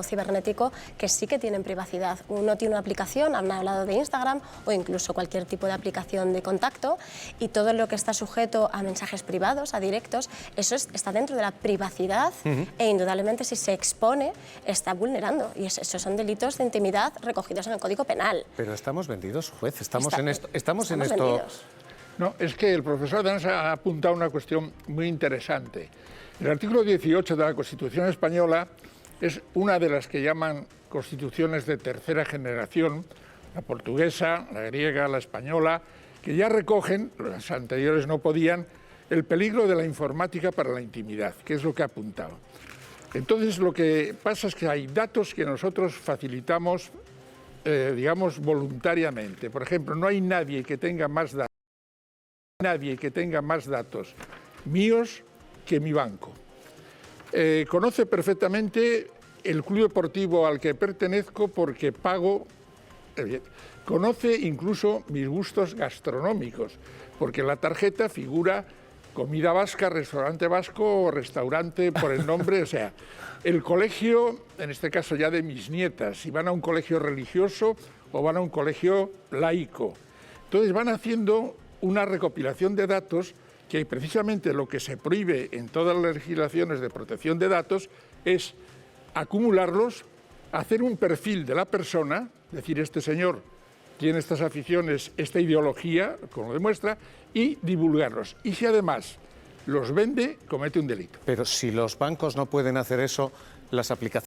cibernético que sí que tienen privacidad. Uno tiene una aplicación, han hablado de Instagram o incluso cualquier tipo de aplicación de contacto, y todo lo que está sujeto a mensajes privados, a directos, eso está dentro de la privacidad e indudablemente si se expone está vulnerando, y esos son delitos de intimidad recogidos en el Código Penal. Pero estamos vendidos, juez, estamos en esto. Vendidos. No, es que el profesor Dans ha apuntado una cuestión muy interesante. El artículo 18 de la Constitución española es una de las que llaman constituciones de tercera generación, la portuguesa, la griega, la española, que ya recogen, las anteriores no podían, el peligro de la informática para la intimidad, que es lo que ha apuntado. Entonces, lo que pasa es que hay datos que nosotros facilitamos, digamos, voluntariamente. Por ejemplo, no hay nadie que tenga más datos míos que mi banco. Conoce perfectamente el club deportivo al que pertenezco porque pago. Conoce incluso mis gustos gastronómicos, porque en la tarjeta figura comida vasca, restaurante vasco o restaurante por el nombre. O sea, el colegio, en este caso ya de mis nietas, si van a un colegio religioso o van a un colegio laico. Entonces van haciendo una recopilación de datos que precisamente lo que se prohíbe en todas las legislaciones de protección de datos es acumularlos, hacer un perfil de la persona, es decir, este señor tiene estas aficiones, esta ideología, como demuestra, y divulgarlos. Y si además los vende, comete un delito. Pero si los bancos no pueden hacer eso, las aplicaciones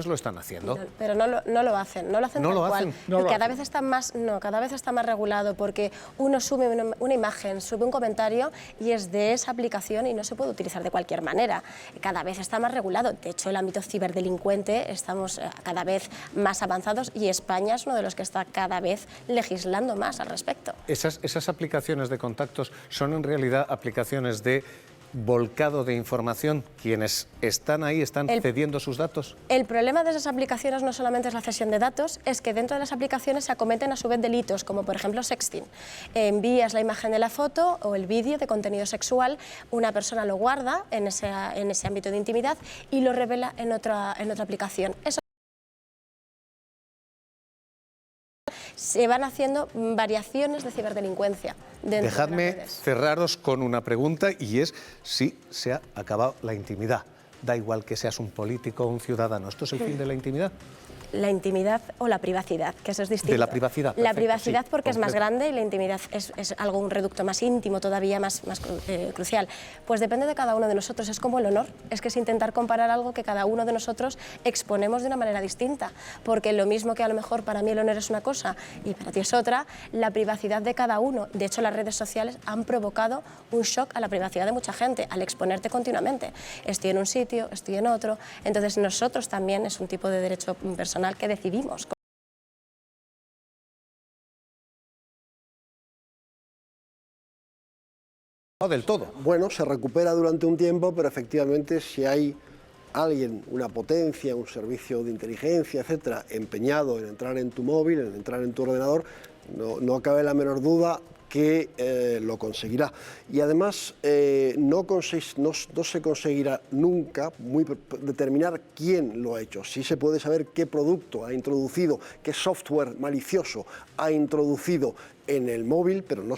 lo están haciendo. Pero no lo hacen, no lo hacen tal cual. Y cada vez está más regulado, porque uno sube una imagen, sube un comentario y es de esa aplicación y no se puede utilizar de cualquier manera. Cada vez está más regulado. De hecho, el ámbito ciberdelincuente estamos cada vez más avanzados y España es uno de los que está cada vez legislando más al respecto. Esas aplicaciones de contactos son en realidad aplicaciones de volcado de información. Quienes están ahí están cediendo sus datos. El problema de esas aplicaciones no solamente es la cesión de datos, es que dentro de las aplicaciones se acometen a su vez delitos, como por ejemplo sexting. Envías la imagen de la foto o el vídeo de contenido sexual, una persona lo guarda en ese ámbito de intimidad y lo revela en otra aplicación. Eso se van haciendo variaciones de ciberdelincuencia. Dejadme cerraros con una pregunta, y es si se ha acabado la intimidad. Da igual que seas un político o un ciudadano. ¿Esto es el fin de la intimidad? La intimidad o la privacidad, que eso es distinto. De la privacidad. La privacidad sí, porque es más grande y la intimidad es un reducto más íntimo, todavía más crucial. Pues depende de cada uno de nosotros, es como el honor, es que es intentar comparar algo que cada uno de nosotros exponemos de una manera distinta, porque lo mismo que a lo mejor para mí el honor es una cosa y para ti es otra, la privacidad de cada uno. De hecho, las redes sociales han provocado un shock a la privacidad de mucha gente al exponerte continuamente. Estoy en un sitio, estoy en otro, entonces nosotros también es un tipo de derecho personal que decidimos. No del todo. Bueno, se recupera durante un tiempo, pero efectivamente si hay alguien, una potencia, un servicio de inteligencia, etcétera, empeñado en entrar en tu móvil, en entrar en tu ordenador, no cabe la menor duda que lo conseguirá. Y además no se conseguirá nunca determinar quién lo ha hecho. Sí se puede saber qué producto ha introducido, qué software malicioso ha introducido en el móvil, pero no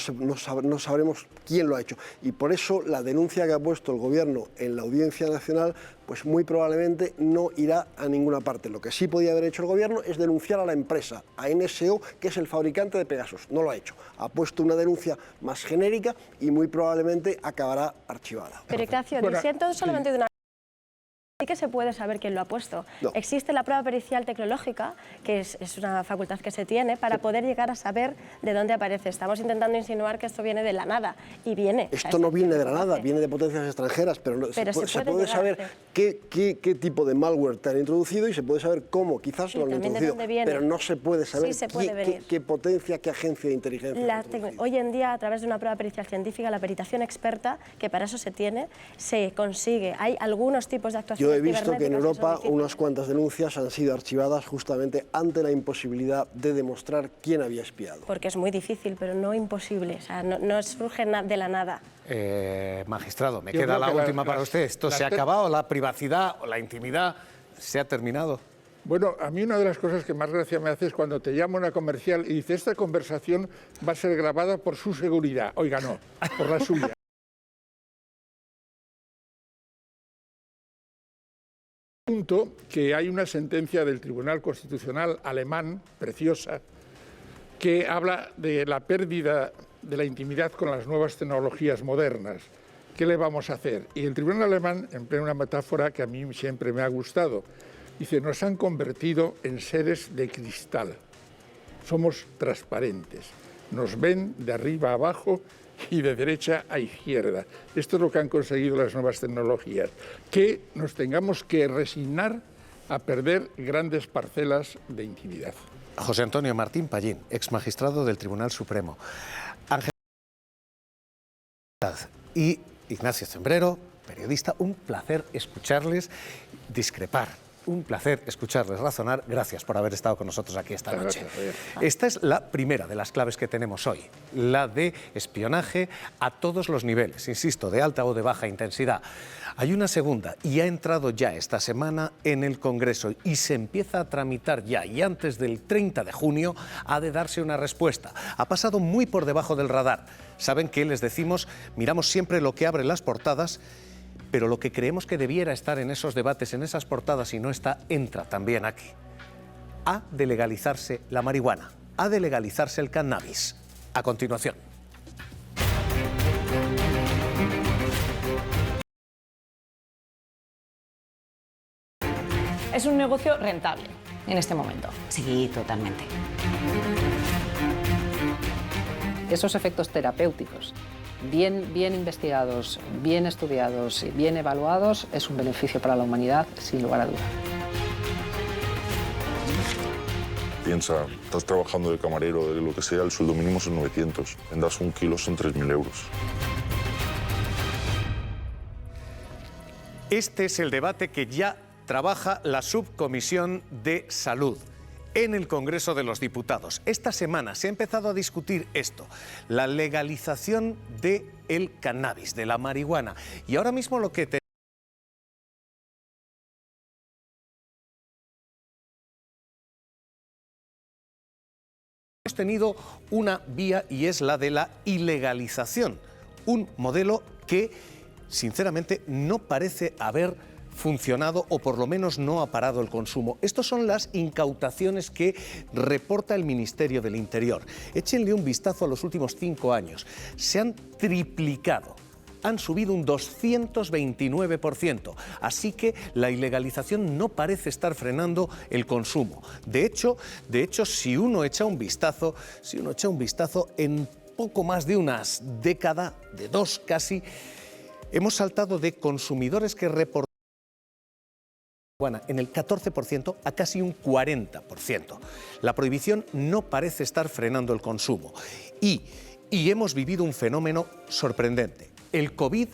sabremos quién lo ha hecho. Y por eso la denuncia que ha puesto el Gobierno en la Audiencia Nacional, pues muy probablemente no irá a ninguna parte. Lo que sí podía haber hecho el Gobierno es denunciar a la empresa, a NSO, que es el fabricante de Pegasus. No lo ha hecho. Ha puesto una denuncia más genérica y muy probablemente acabará archivada. Pero Ignacio, diciendo solamente de una... Sí que se puede saber quién lo ha puesto. No. Existe la prueba pericial tecnológica, que es una facultad que se tiene para poder llegar a saber de dónde aparece. Estamos intentando insinuar que esto viene de la nada, y viene. Esto no viene de la nada, viene de potencias extranjeras, pero se puede saber qué tipo de malware te han introducido y se puede saber cómo quizás lo han introducido, pero no se puede saber qué potencia, qué agencia de inteligencia. Hoy en día, a través de una prueba pericial científica, la peritación experta, que para eso se consigue. Hay algunos tipos de actuaciones. Yo he visto que en Europa unas cuantas denuncias han sido archivadas justamente ante la imposibilidad de demostrar quién había espiado. Porque es muy difícil, pero no imposible, o sea, no surge de la nada. Magistrado, me queda la última para usted. ¿Esto se ha acabado, la privacidad? privacidad o la intimidad se ha terminado? Bueno, a mí una de las cosas que más gracia me hace es cuando te llama una comercial y dice: esta conversación va a ser grabada por su seguridad. Oiga, no, por la suya. Punto que hay una sentencia del Tribunal Constitucional alemán, preciosa, que habla de la pérdida de la intimidad con las nuevas tecnologías modernas. ¿Qué le vamos a hacer? Y el tribunal alemán emplea una metáfora que a mí siempre me ha gustado. Dice: nos han convertido en seres de cristal. Somos transparentes. Nos ven de arriba a abajo y de derecha a izquierda. Esto es lo que han conseguido las nuevas tecnologías. Que nos tengamos que resignar a perder grandes parcelas de intimidad. José Antonio Martín Pallín, exmagistrado del Tribunal Supremo. Ángel y Ignacio Cembrero, periodista. Un placer escucharles discrepar. Un placer escucharles razonar. Gracias por haber estado con nosotros aquí esta noche. Esta es la primera de las claves que tenemos hoy, la de espionaje a todos los niveles, insisto, de alta o de baja intensidad. Hay una segunda y ha entrado ya esta semana en el Congreso y se empieza a tramitar ya, y antes del 30 de junio ha de darse una respuesta. Ha pasado muy por debajo del radar. Saben que les decimos, miramos siempre lo que abre las portadas, pero lo que creemos que debiera estar en esos debates, en esas portadas, y no está, entra también aquí. Ha de legalizarse la marihuana, ha de legalizarse el cannabis. A continuación. Es un negocio rentable en este momento. Sí, totalmente. Esos efectos terapéuticos, bien investigados, bien estudiados y bien evaluados, es un beneficio para la humanidad, sin lugar a duda. Piensa, estás trabajando de camarero, de lo que sea, el sueldo mínimo son 900, vendas 1 kilo son 3.000 euros. Este es el debate que ya trabaja la Subcomisión de Salud en el Congreso de los Diputados. Esta semana se ha empezado a discutir esto, la legalización del cannabis, de la marihuana. Y ahora mismo lo que hemos tenido una vía, y es la de la ilegalización, un modelo que sinceramente no parece haber funcionado, o por lo menos no ha parado el consumo. Estas son las incautaciones que reporta el Ministerio del Interior. Échenle un vistazo a los últimos 5 años. Se han triplicado, han subido un 229%. Así que la ilegalización no parece estar frenando el consumo. De hecho, si uno echa un vistazo en poco más de unas décadas, de 2 casi, hemos saltado de consumidores que reportan en el 14% a casi un 40%. La prohibición no parece estar frenando el consumo. Y hemos vivido un fenómeno sorprendente. El COVID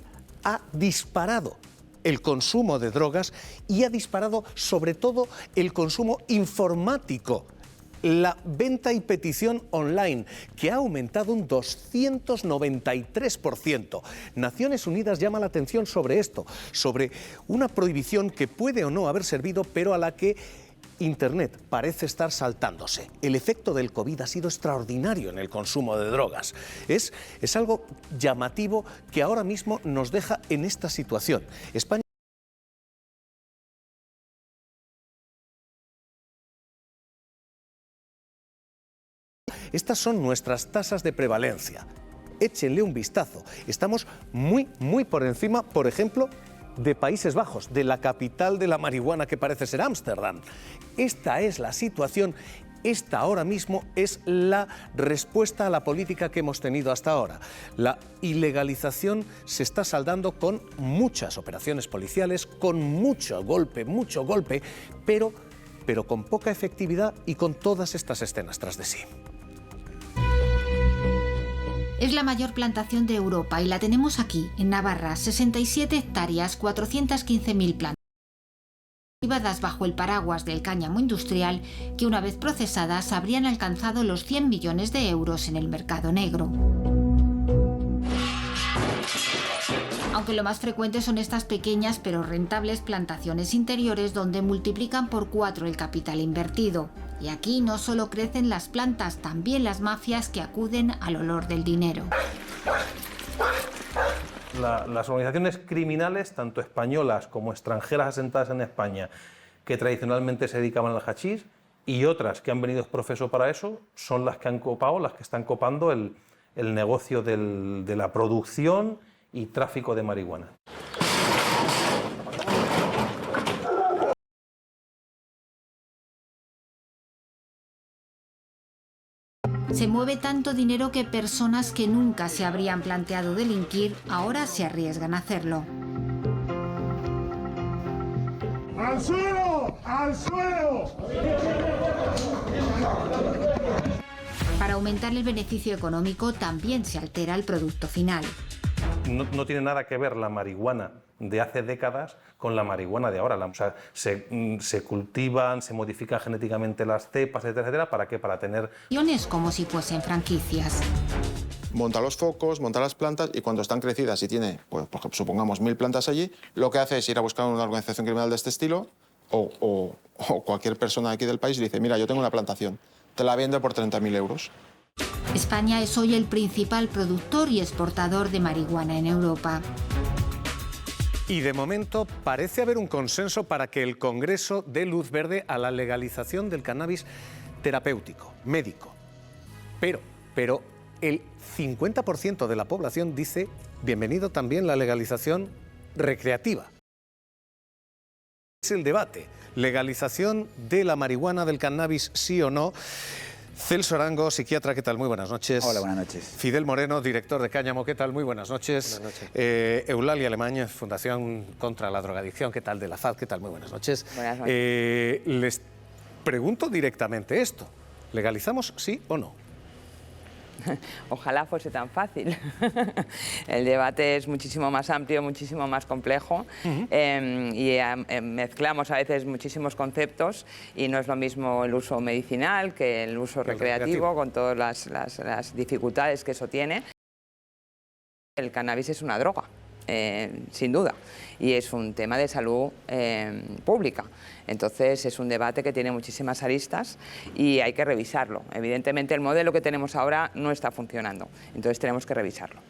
ha disparado el consumo de drogas y ha disparado sobre todo el consumo informático. La venta y petición online, que ha aumentado un 293%. Naciones Unidas llama la atención sobre esto, sobre una prohibición que puede o no haber servido, pero a la que Internet parece estar saltándose. El efecto del COVID ha sido extraordinario en el consumo de drogas. Es algo llamativo que ahora mismo nos deja en esta situación. España Estas son nuestras tasas de prevalencia. Échenle un vistazo. Estamos muy por encima, por ejemplo, de Países Bajos, de la capital de la marihuana que parece ser Ámsterdam. Esta es la situación, esta ahora mismo es la respuesta a la política que hemos tenido hasta ahora. La ilegalización se está saldando con muchas operaciones policiales, con mucho golpe, pero con poca efectividad y con todas estas escenas tras de sí. Es la mayor plantación de Europa y la tenemos aquí, en Navarra, 67 hectáreas, 415.000 plantas, cultivadas bajo el paraguas del cáñamo industrial, que una vez procesadas habrían alcanzado los 100 millones de euros en el mercado negro. Aunque lo más frecuente son estas pequeñas pero rentables plantaciones interiores donde multiplican por 4 el capital invertido. Y aquí no solo crecen las plantas, también las mafias que acuden al olor del dinero. Las organizaciones criminales, tanto españolas como extranjeras asentadas en España, que tradicionalmente se dedicaban al hachís, y otras que han venido profeso para eso, son las que han copado, las que están copando el negocio de la producción y tráfico de marihuana. Se mueve tanto dinero que personas que nunca se habrían planteado delinquir ahora se arriesgan a hacerlo. ¡Al suelo! ¡Al suelo! Para aumentar el beneficio económico también se altera el producto final. No tiene nada que ver la marihuana de hace décadas con la marihuana de ahora. O sea, se cultivan, se modifican genéticamente las cepas, etcétera, etcétera. ¿Para qué? Para tener... Como si fuesen franquicias. Monta los focos, monta las plantas y cuando están crecidas y tiene, pues, supongamos 1000 plantas allí, lo que hace es ir a buscar una organización criminal de este estilo o cualquier persona aquí del país y le dice, mira, yo tengo una plantación, te la vendo por 30.000 euros. España es hoy el principal productor y exportador de marihuana en Europa. Y de momento parece haber un consenso para que el Congreso dé luz verde a la legalización del cannabis terapéutico, médico. Pero el 50% de la población dice bienvenido también la legalización recreativa. Es el debate, legalización de la marihuana, del cannabis, sí o no. Celso Arango, psiquiatra, ¿qué tal? Muy buenas noches. Hola, buenas noches. Fidel Moreno, director de Cáñamo, ¿qué tal? Muy buenas noches. Buenas noches. Eulalia Alemán, Fundación contra la Drogadicción, ¿qué tal? De la FAD, ¿qué tal? Muy buenas noches. Buenas noches. Les pregunto directamente esto, ¿legalizamos sí o no? Ojalá fuese tan fácil. El debate es muchísimo más amplio, muchísimo más complejo y mezclamos a veces muchísimos conceptos y no es lo mismo el uso medicinal que el uso recreativo, con todas las dificultades que eso tiene. El cannabis es una droga, sin duda, y es un tema de salud pública. Entonces es un debate que tiene muchísimas aristas y hay que revisarlo. Evidentemente el modelo que tenemos ahora no está funcionando, entonces tenemos que revisarlo.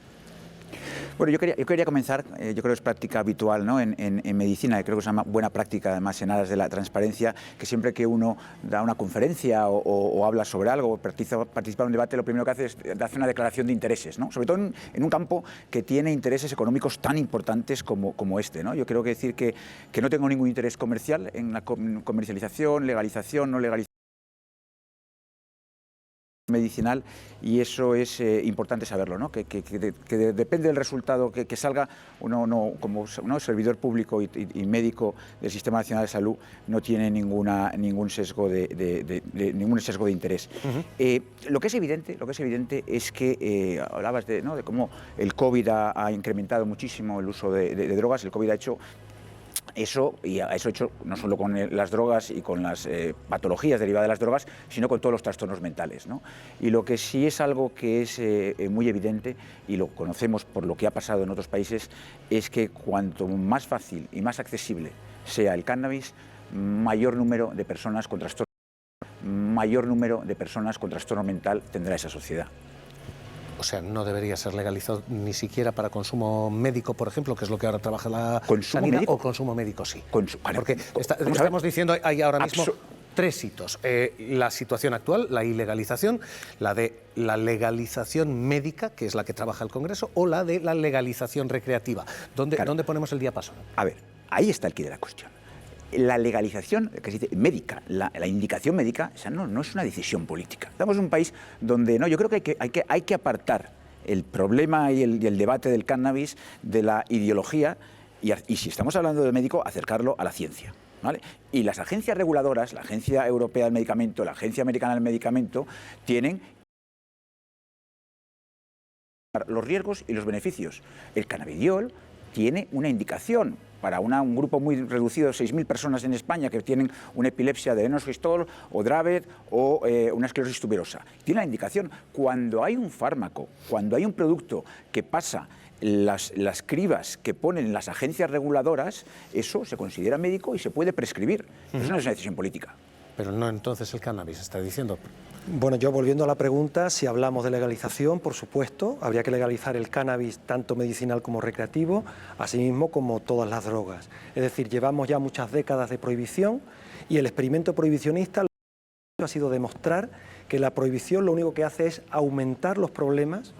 Bueno, yo quería comenzar, yo creo que es práctica habitual, ¿no? en medicina, creo que es una buena práctica además en aras de la transparencia, que siempre que uno da una conferencia o habla sobre algo o participa en un debate, lo primero que hace es hacer una declaración de intereses, ¿no? Sobre todo en un campo que tiene intereses económicos tan importantes como este, ¿no? Yo creo que decir que no tengo ningún interés comercial en la comercialización, legalización, no legalización medicinal, y eso es importante saberlo, ¿no? Que depende del resultado que salga. Uno como servidor público y médico del Sistema Nacional de Salud no tiene ningún sesgo de interés. Lo que es evidente es que hablabas de cómo el COVID ha incrementado muchísimo el uso de drogas. El COVID ha hecho eso, y eso hecho no solo con las drogas y con las patologías derivadas de las drogas, sino con todos los trastornos mentales, ¿no? Y lo que sí es algo que es muy evidente, y lo conocemos por lo que ha pasado en otros países, es que cuanto más fácil y más accesible sea el cannabis, mayor número de personas con trastorno mental tendrá esa sociedad. O sea, no debería ser legalizado ni siquiera para consumo médico, por ejemplo, que es lo que ahora trabaja la sanidad, o consumo médico sí. Porque estamos diciendo, hay ahora mismo tres hitos. La situación actual, la ilegalización, la de la legalización médica, que es la que trabaja el Congreso, o la de la legalización recreativa. ¿Dónde ponemos el diapasón? A ver, ahí está el quid de la cuestión. La legalización que se dice médica, la indicación médica, esa no es una decisión política. Estamos en un país donde yo creo que hay que apartar el problema y el debate del cannabis de la ideología y si estamos hablando del médico, acercarlo a la ciencia, ¿vale? Y las agencias reguladoras, la Agencia Europea del Medicamento, la Agencia Americana del Medicamento, tienen los riesgos y los beneficios. El cannabidiol tiene una indicación para un grupo muy reducido de 6.000 personas en España que tienen una epilepsia de Lennox-Gastaut o Dravet o una esclerosis tuberosa. Tiene la indicación. Cuando hay un fármaco, cuando hay un producto que pasa las cribas que ponen las agencias reguladoras, eso se considera médico y se puede prescribir. Eso no es una decisión política. Pero no entonces el cannabis, está diciendo. Bueno, yo volviendo a la pregunta, si hablamos de legalización, por supuesto, habría que legalizar el cannabis tanto medicinal como recreativo, asimismo como todas las drogas. Es decir, llevamos ya muchas décadas de prohibición y el experimento prohibicionista lo que ha sido demostrar que la prohibición lo único que hace es aumentar los problemas,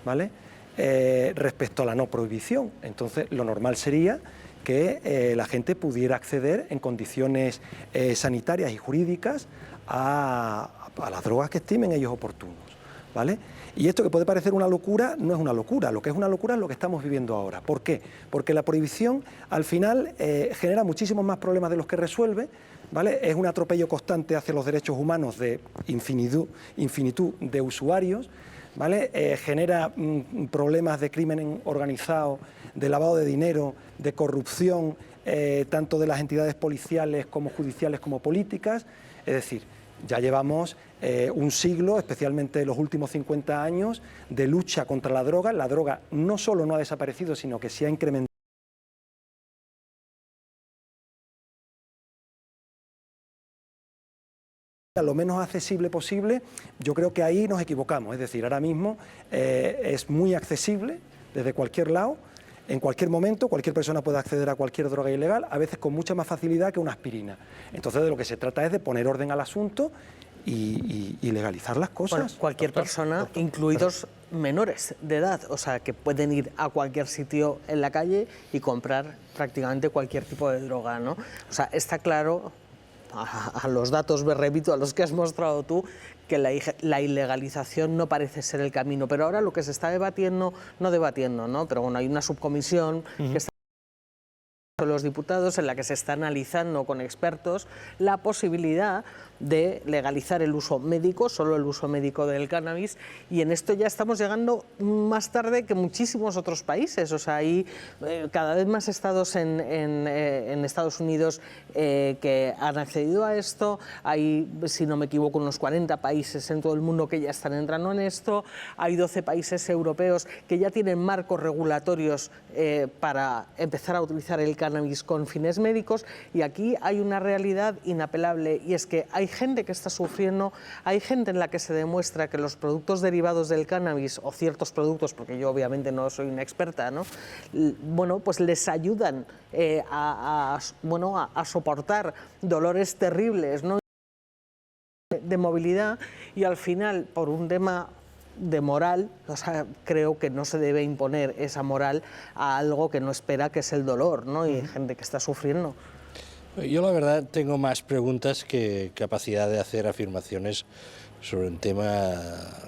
¿vale?, respecto a la no prohibición. Entonces, lo normal sería que la gente pudiera acceder en condiciones sanitarias y jurídicas a las drogas que estimen ellos oportunos, ¿vale? Y esto que puede parecer una locura, no es una locura. Lo que es una locura es lo que estamos viviendo ahora. ¿Por qué? Porque la prohibición, al final, genera muchísimos más problemas de los que resuelve, ¿vale? Es un atropello constante hacia los derechos humanos de infinitud de usuarios, ¿vale? Genera problemas de crimen organizado, de lavado de dinero, de corrupción, tanto de las entidades policiales como judiciales como políticas. Es decir, ya llevamos un siglo, especialmente los últimos 50 años, de lucha contra la droga. La droga no solo no ha desaparecido, sino que se ha incrementado. Lo menos accesible posible, yo creo que ahí nos equivocamos. Es decir, ahora mismo es muy accesible desde cualquier lado, en cualquier momento, cualquier persona puede acceder a cualquier droga ilegal, a veces con mucha más facilidad que una aspirina. Entonces, de lo que se trata es de poner orden al asunto y legalizar las cosas. Bueno, cualquier persona, incluidos menores de edad, o sea, que pueden ir a cualquier sitio en la calle y comprar prácticamente cualquier tipo de droga, ¿no? O sea, está claro, a los datos, me repito, a los que has mostrado tú, que la ilegalización no parece ser el camino. Pero ahora lo que se está debatiendo, ¿no? Pero bueno, hay una subcomisión que está los diputados en la que se está analizando con expertos la posibilidad de legalizar el uso médico, solo el uso médico del cannabis, y en esto ya estamos llegando más tarde que muchísimos otros países. O sea, hay cada vez más estados en Estados Unidos que han accedido a esto. Hay, si no me equivoco, unos 40 países en todo el mundo que ya están entrando en esto. Hay 12 países europeos que ya tienen marcos regulatorios para empezar a utilizar el cannabis con fines médicos, y aquí hay una realidad inapelable, y es que hay gente que está sufriendo, hay gente en la que se demuestra que los productos derivados del cannabis, o ciertos productos, porque yo obviamente no soy una experta, ¿no? Bueno, pues les ayudan a soportar dolores terribles, ¿no?, de movilidad, y al final, por un tema de moral, o sea, creo que no se debe imponer esa moral a algo que no espera, que es el dolor, ¿no? Y hay gente que está sufriendo. Yo la verdad tengo más preguntas que capacidad de hacer afirmaciones sobre un tema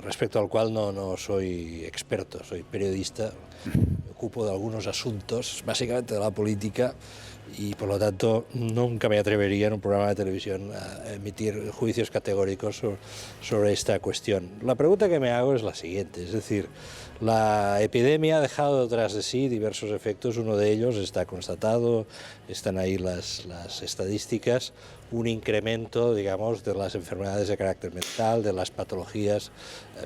respecto al cual no soy experto, soy periodista, me ocupo de algunos asuntos, básicamente de la política, y por lo tanto nunca me atrevería en un programa de televisión a emitir juicios categóricos sobre esta cuestión. La pregunta que me hago es la siguiente, es decir, la epidemia ha dejado detrás de sí diversos efectos, uno de ellos está constatado, están ahí las estadísticas, un incremento, digamos, de las enfermedades de carácter mental, de las patologías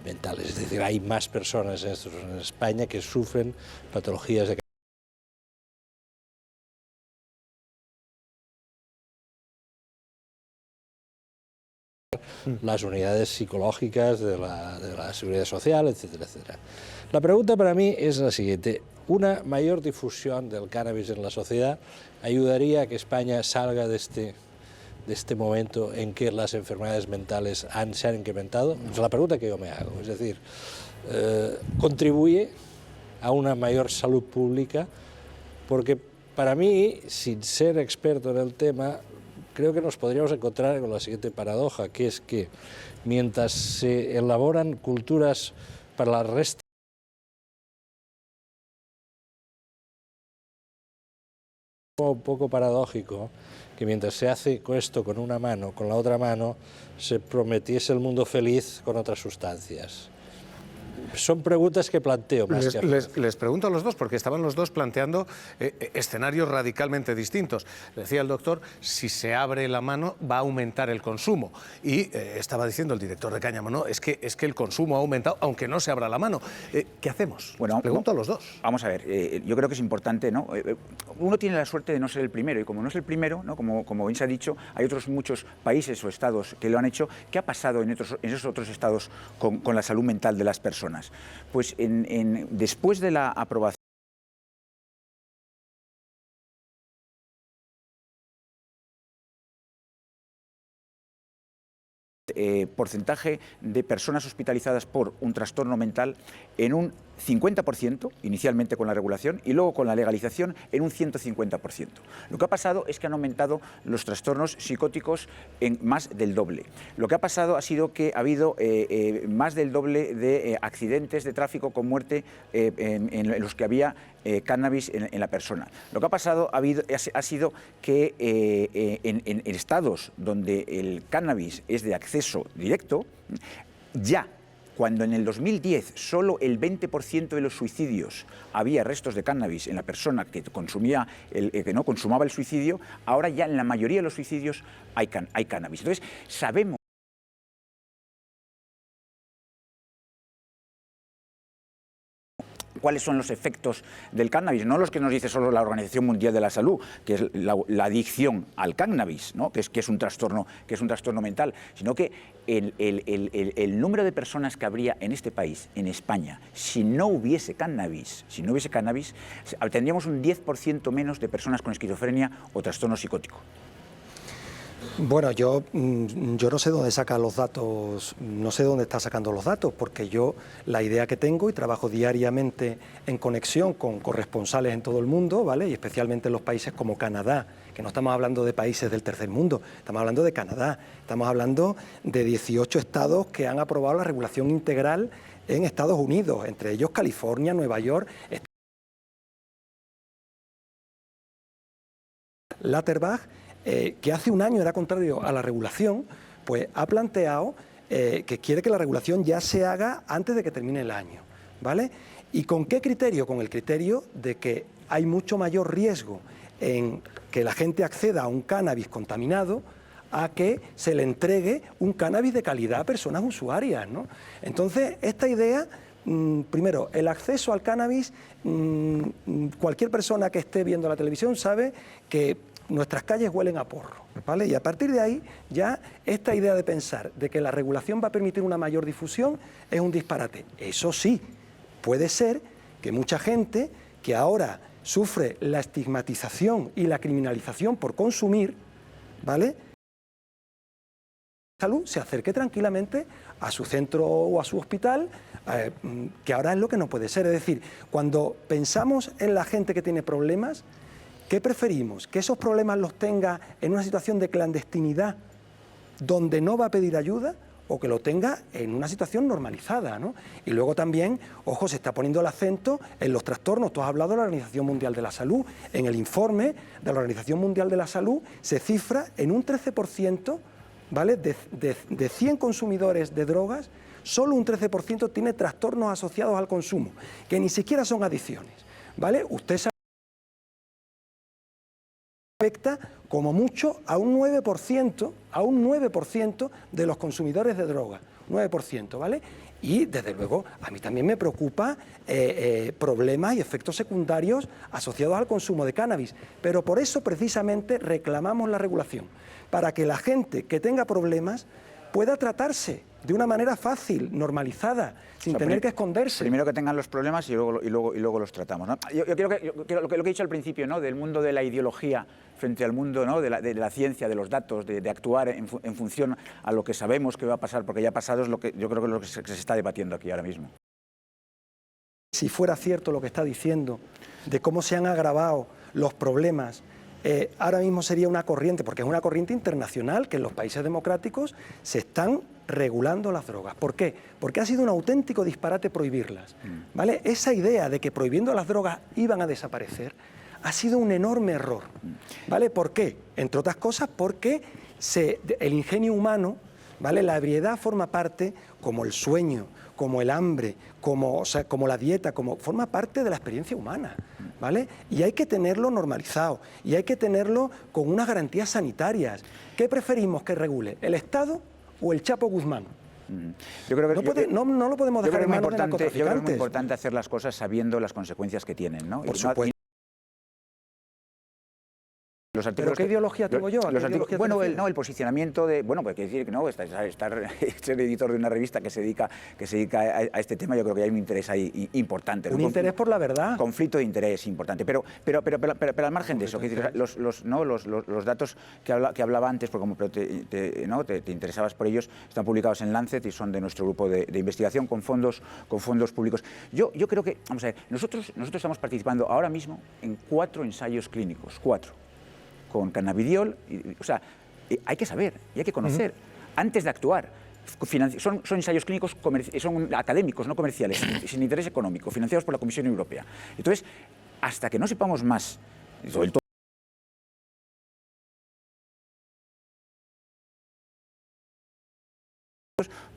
mentales, es decir, hay más personas en España que sufren patologías de las unidades psicológicas de la seguridad social, etcétera, etcétera. La pregunta para mí es la siguiente: ¿una mayor difusión del cannabis en la sociedad ayudaría a que España salga de este momento en que las enfermedades mentales se han incrementado? Es la pregunta que yo me hago, es decir, ¿contribuye a una mayor salud pública? Porque para mí, sin ser experto en el tema, creo que nos podríamos encontrar con la siguiente paradoja, que es que mientras se elaboran culturas para la restricción, un poco paradójico que mientras se hace esto con una mano, con la otra mano se prometiese el mundo feliz con otras sustancias. Son preguntas que planteo más que les pregunto a los dos, porque estaban los dos planteando escenarios radicalmente distintos. Decía el doctor, si se abre la mano va a aumentar el consumo. Y estaba diciendo el director de Cáñamo, no, es que el consumo ha aumentado, aunque no se abra la mano. ¿Qué hacemos? Bueno, pregunto a los dos. Vamos a ver, yo creo que es importante, ¿no? Uno tiene la suerte de no ser el primero, y como no es el primero, ¿no? Como bien se ha dicho, hay otros muchos países o estados que lo han hecho. ¿Qué ha pasado en esos otros estados con la salud mental de las personas? Pues después de la aprobación porcentaje de personas hospitalizadas por un trastorno mental en un 50%, inicialmente con la regulación, y luego con la legalización en un 150%. Lo que ha pasado es que han aumentado los trastornos psicóticos en más del doble. Lo que ha pasado ha sido que ha habido más del doble de accidentes de tráfico con muerte en los que había cannabis en la persona. Lo que ha pasado ha sido que en estados donde el cannabis es de acceso directo, ya cuando en el 2010 solo el 20% de los suicidios había restos de cannabis en la persona que consumía que no consumaba el suicidio, ahora ya en la mayoría de los suicidios hay cannabis. Entonces, sabemos cuáles son los efectos del cannabis, no los que nos dice solo la Organización Mundial de la Salud, que es la adicción al cannabis, ¿no? que es un trastorno mental, sino que el número de personas que habría en este país, en España, si no hubiese cannabis, tendríamos un 10% menos de personas con esquizofrenia o trastorno psicótico. Bueno, yo no sé dónde saca los datos, no sé dónde está sacando los datos, porque yo la idea que tengo, y trabajo diariamente en conexión con corresponsales en todo el mundo, ¿vale? Y especialmente en los países como Canadá, que no estamos hablando de países del tercer mundo, estamos hablando de Canadá, estamos hablando de 18 estados que han aprobado la regulación integral en Estados Unidos, entre ellos California, Nueva York. Lauterbach, que hace un año era contrario a la regulación, pues ha planteado que quiere que la regulación ya se haga antes de que termine el año, ¿vale? ¿Y con qué criterio? Con el criterio de que hay mucho mayor riesgo en que la gente acceda a un cannabis contaminado a que se le entregue un cannabis de calidad a personas usuarias, ¿no? Entonces, esta idea, primero, el acceso al cannabis, cualquier persona que esté viendo la televisión sabe que nuestras calles huelen a porro, ¿vale? Y a partir de ahí ya esta idea de pensar de que la regulación va a permitir una mayor difusión es un disparate. Eso sí, puede ser que mucha gente que ahora sufre la estigmatización y la criminalización por consumir, ¿vale?, salud se acerque tranquilamente a su centro o a su hospital, que ahora es lo que no puede ser. Es decir, cuando pensamos en la gente que tiene problemas, ¿qué preferimos? ¿Que esos problemas los tenga en una situación de clandestinidad donde no va a pedir ayuda, o que lo tenga en una situación normalizada, ¿no? Y luego también, ojo, se está poniendo el acento en los trastornos. Tú has hablado de la Organización Mundial de la Salud. En el informe de la Organización Mundial de la Salud se cifra en un 13%, ¿vale?, de 100 consumidores de drogas, solo un 13% tiene trastornos asociados al consumo, que ni siquiera son adicciones, ¿vale? Usted sabe, afecta como mucho a un 9% de los consumidores de droga, 9%, ¿vale? Y desde luego a mí también me preocupa problemas y efectos secundarios asociados al consumo de cannabis, pero por eso precisamente reclamamos la regulación, para que la gente que tenga problemas pueda tratarse de una manera fácil, normalizada, sin tener que esconderse. Primero que tengan los problemas y luego los tratamos, ¿no? Yo creo que lo que he dicho al principio, ¿no?, del mundo de la ideología frente al mundo, ¿no?, de la ciencia, de los datos, de actuar en función a lo que sabemos que va a pasar, porque ya ha pasado, es lo que yo creo que es lo que se está debatiendo aquí ahora mismo. Si fuera cierto lo que está diciendo, de cómo se han agravado los problemas, ahora mismo sería una corriente, porque es una corriente internacional, que en los países democráticos se están regulando las drogas. ¿Por qué? Porque ha sido un auténtico disparate prohibirlas, ¿vale? Esa idea de que prohibiendo las drogas iban a desaparecer ha sido un enorme error, ¿vale? ¿Por qué? Entre otras cosas porque el ingenio humano ¿vale? La ebriedad forma parte, como el sueño, como el hambre, como la dieta, forma parte de la experiencia humana, ¿vale? Y hay que tenerlo normalizado, y hay que tenerlo con unas garantías sanitarias. ¿Qué preferimos que regule, el Estado o el Chapo Guzmán? Yo creo que no lo podemos dejar en manos de narcotraficantes. Yo creo que es muy importante hacer las cosas sabiendo las consecuencias que tienen, ¿no? Por supuesto. ¿Pero qué ideología tengo yo? Bueno, el posicionamiento de... Bueno, pues quiere decir que no, ser editor de una revista que se dedica a este tema, yo creo que hay un interés ahí importante. Un interés por la verdad. Conflicto de interés importante. Pero al margen de eso, los datos que hablaba antes, porque como te interesabas por ellos, están publicados en Lancet y son de nuestro grupo de investigación con fondos públicos. Yo creo que, vamos a ver, nosotros estamos participando ahora mismo en 4 ensayos clínicos, 4. Con cannabidiol, hay que saber y hay que conocer antes de actuar. Son ensayos clínicos, son académicos, no comerciales, sin interés económico, financiados por la Comisión Europea. Entonces, hasta que no sepamos más sobre el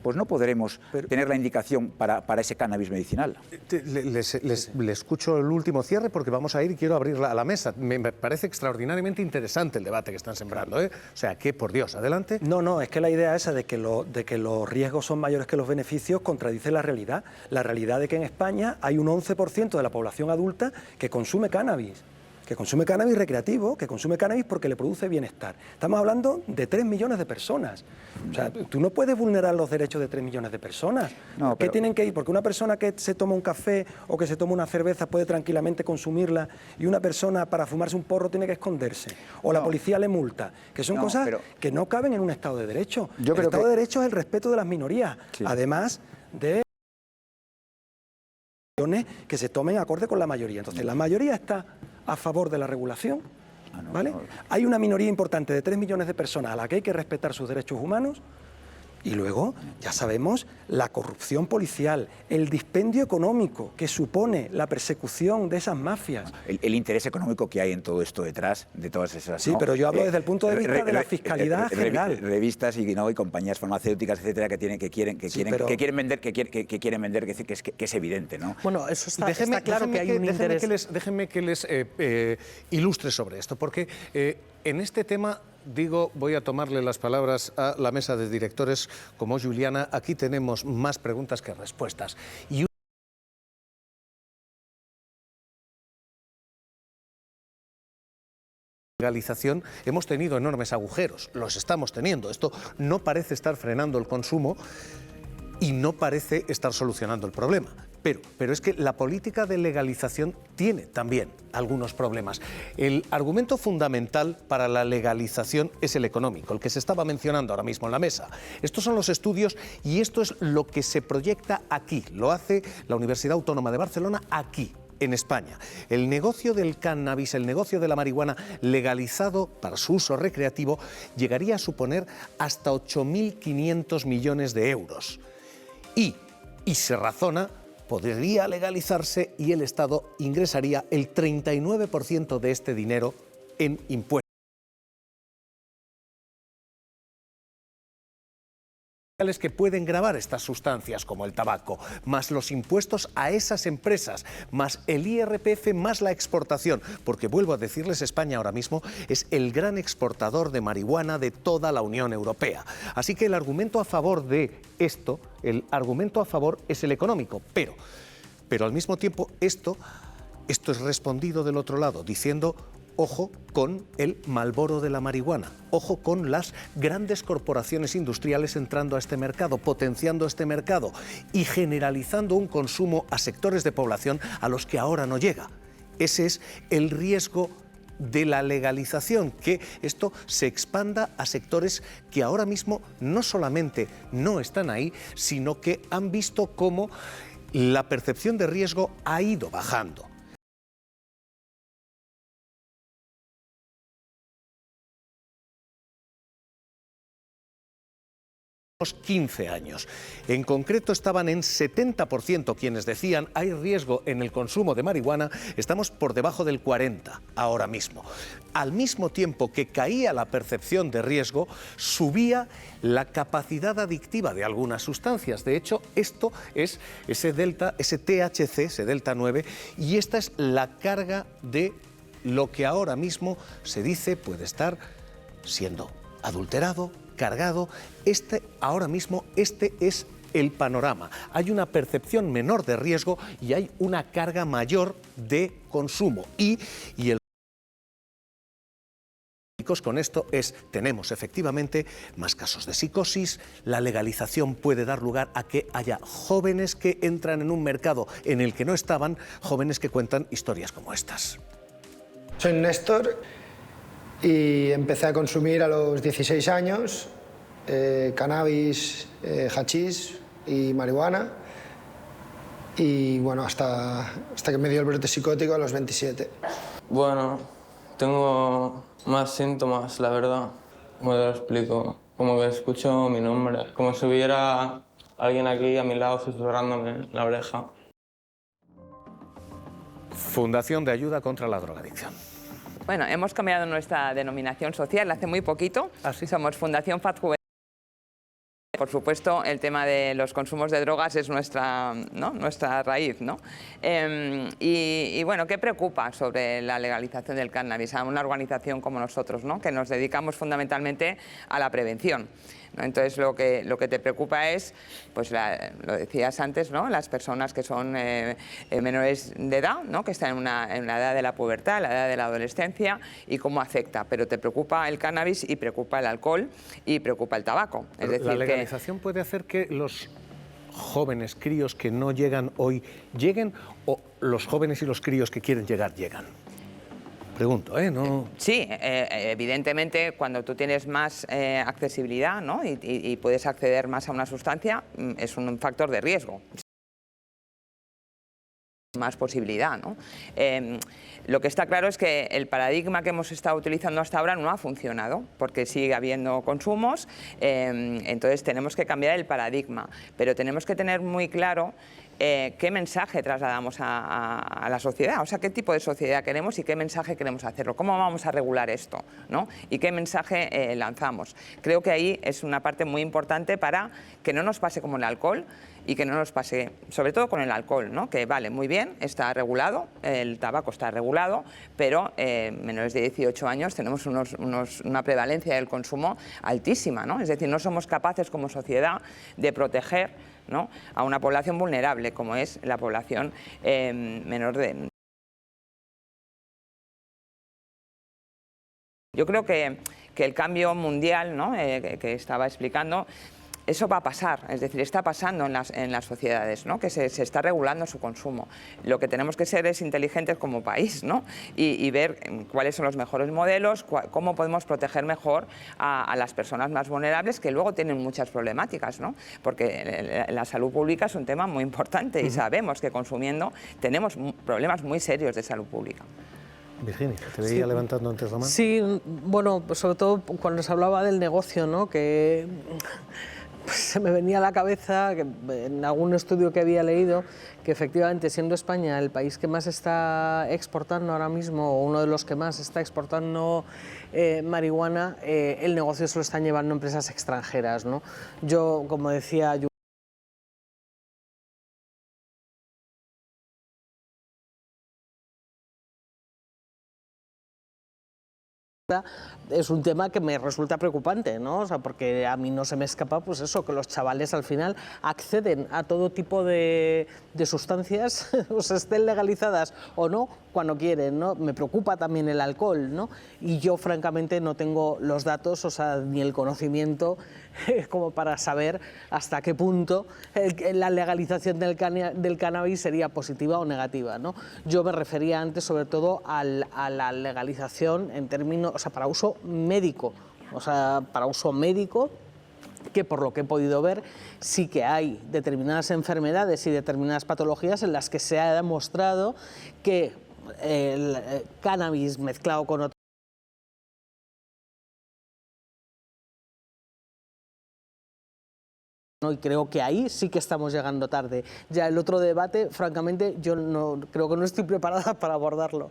pues no podremos tener la indicación para ese cannabis medicinal. Le escucho el último cierre porque vamos a ir y quiero abrir a la mesa. Me parece extraordinariamente interesante el debate que están sembrando, ¿eh? O sea, que por Dios, adelante. No, es que la idea esa de que los riesgos son mayores que los beneficios contradice la realidad. La realidad de que en España hay un 11% de la población adulta que consume cannabis. Que consume cannabis recreativo, que consume cannabis porque le produce bienestar. Estamos hablando de 3 millones de personas. O sea, tú no puedes vulnerar los derechos de 3 millones de personas. ¿Por qué tienen que ir? Porque una persona que se toma un café o que se toma una cerveza puede tranquilamente consumirla y una persona para fumarse un porro tiene que esconderse. O la policía le multa. Que son cosas que no caben en un Estado de Derecho. El Estado de Derecho es el respeto de las minorías. Sí. Además de que se tomen acorde con la mayoría. Entonces, la mayoría está a favor de la regulación, ¿vale? Hay una minoría importante de 3 millones de personas a la que hay que respetar sus derechos humanos y luego, ya sabemos, la corrupción policial, el dispendio económico que supone la persecución de esas mafias. El interés económico que hay en todo esto detrás, de todas esas... Sí, pero yo hablo desde el punto de vista de la fiscalidad general. Revistas y compañías farmacéuticas, etcétera, que quieren vender, que es evidente, ¿no? Bueno, eso está claro que hay un interés. Déjenme que les ilustre sobre esto, porque en este tema... voy a tomarle las palabras a la mesa de directores como Juliana. Aquí tenemos más preguntas que respuestas. Y legalización hemos tenido enormes agujeros, los estamos teniendo. Esto no parece estar frenando el consumo y no parece estar solucionando el problema. Pero es que la política de legalización tiene también algunos problemas. El argumento fundamental para la legalización es el económico, el que se estaba mencionando ahora mismo en la mesa. Estos son los estudios y esto es lo que se proyecta aquí. Lo hace la Universidad Autónoma de Barcelona aquí, en España. El negocio del cannabis, el negocio de la marihuana legalizado para su uso recreativo llegaría a suponer hasta 8.500 millones de euros. Y se razona, podría legalizarse y el Estado ingresaría el 39% de este dinero en impuestos. Que pueden gravar estas sustancias como el tabaco, más los impuestos a esas empresas, más el IRPF, más la exportación, porque vuelvo a decirles, España ahora mismo es el gran exportador de marihuana de toda la Unión Europea. Así que el argumento a favor de esto, el argumento a favor es el económico, pero al mismo tiempo esto es respondido del otro lado, diciendo... Ojo con el Marlboro de la marihuana, ojo con las grandes corporaciones industriales entrando a este mercado, potenciando este mercado y generalizando un consumo a sectores de población a los que ahora no llega. Ese es el riesgo de la legalización, que esto se expanda a sectores que ahora mismo no solamente no están ahí, sino que han visto cómo la percepción de riesgo ha ido bajando. 15 años. En concreto estaban en 70% quienes decían hay riesgo en el consumo de marihuana, estamos por debajo del 40% ahora mismo. Al mismo tiempo que caía la percepción de riesgo, subía la capacidad adictiva de algunas sustancias. De hecho, esto es ese THC, ese delta 9, y esta es la carga de lo que ahora mismo se dice puede estar siendo adulterado, cargado. Ahora mismo este es el panorama. Hay una percepción menor de riesgo y hay una carga mayor de consumo. Y el con esto tenemos efectivamente más casos de psicosis. La legalización puede dar lugar a que haya jóvenes que entran en un mercado en el que no estaban, jóvenes que cuentan historias como estas. Soy Néstor y empecé a consumir a los 16 años cannabis, hachís y marihuana, y bueno, hasta que me dio el brote psicótico a los 27. Bueno, tengo más síntomas, la verdad. ¿Cómo te lo explico? Como que escucho mi nombre, como si hubiera alguien aquí a mi lado susurrándome en la oreja. Fundación de Ayuda contra la Drogadicción. Bueno, hemos cambiado nuestra denominación social hace muy poquito. Somos Fundación FAD Juvenil. Por supuesto, el tema de los consumos de drogas es nuestra raíz, ¿no? Y bueno, ¿qué preocupa sobre la legalización del cannabis a una organización como nosotros, ¿no? Que nos dedicamos fundamentalmente a la prevención, ¿no? Entonces, lo que te preocupa es, pues lo decías antes, ¿no? Las personas que son menores de edad, ¿no? Que están en la edad de la pubertad, la edad de la adolescencia, y cómo afecta. Pero te preocupa el cannabis y preocupa el alcohol y preocupa el tabaco. Es decir, la legalización puede hacer que los jóvenes críos que no llegan hoy lleguen, o los jóvenes y los críos que quieren llegar llegan. Pregunto, ¿no? Sí, evidentemente cuando tú tienes más accesibilidad, ¿no? y puedes acceder más a una sustancia, es un factor de riesgo. Más posibilidad, ¿no? Lo que está claro es que el paradigma que hemos estado utilizando hasta ahora no ha funcionado, porque sigue habiendo consumos, entonces tenemos que cambiar el paradigma, pero tenemos que tener muy claro qué mensaje trasladamos a la sociedad, o sea, qué tipo de sociedad queremos y qué mensaje queremos hacerlo, cómo vamos a regular esto, ¿no? Y qué mensaje lanzamos. Creo que ahí es una parte muy importante para que no nos pase como el alcohol y que no nos pase, sobre todo con el alcohol, ¿no? Que vale, muy bien, está regulado, el tabaco está regulado, pero menores de 18 años tenemos una prevalencia del consumo altísima, ¿no? Es decir, no somos capaces como sociedad de proteger, ¿no? A una población vulnerable como es la población menor de... Yo creo que el cambio mundial, ¿no? Que estaba explicando, eso va a pasar, es decir, está pasando en las sociedades, ¿no? Que se está regulando su consumo. Lo que tenemos que ser es inteligentes como país, ¿no? Y ver cuáles son los mejores modelos, cómo podemos proteger mejor a las personas más vulnerables, que luego tienen muchas problemáticas, ¿no? Porque la salud pública es un tema muy importante y sabemos que consumiendo tenemos problemas muy serios de salud pública. Virginia, te veía levantando antes la mano. Sí, bueno, pues sobre todo cuando se hablaba del negocio, ¿no? Que pues se me venía a la cabeza, que en algún estudio que había leído, que efectivamente siendo España el país que más está exportando ahora mismo, o uno de los que más está exportando marihuana, el negocio se lo están llevando empresas extranjeras, ¿no? Yo, como decía, es un tema que me resulta preocupante, ¿no? O sea, porque a mí no se me escapa, pues eso, que los chavales al final acceden a todo tipo de sustancias, o sea, estén legalizadas o no, cuando quieren, ¿no? Me preocupa también el alcohol, ¿no? Y yo, francamente, no tengo los datos, o sea, ni el conocimiento como para saber hasta qué punto la legalización del cannabis sería positiva o negativa, ¿no? Yo me refería antes, sobre todo, a la legalización en términos, o sea, para uso médico, o sea, para uso médico, que por lo que he podido ver sí que hay determinadas enfermedades y determinadas patologías en las que se ha demostrado que el cannabis mezclado con otros ¿no? Y creo que ahí sí que estamos llegando tarde. Ya el otro debate, francamente, yo no creo que no estoy preparada para abordarlo.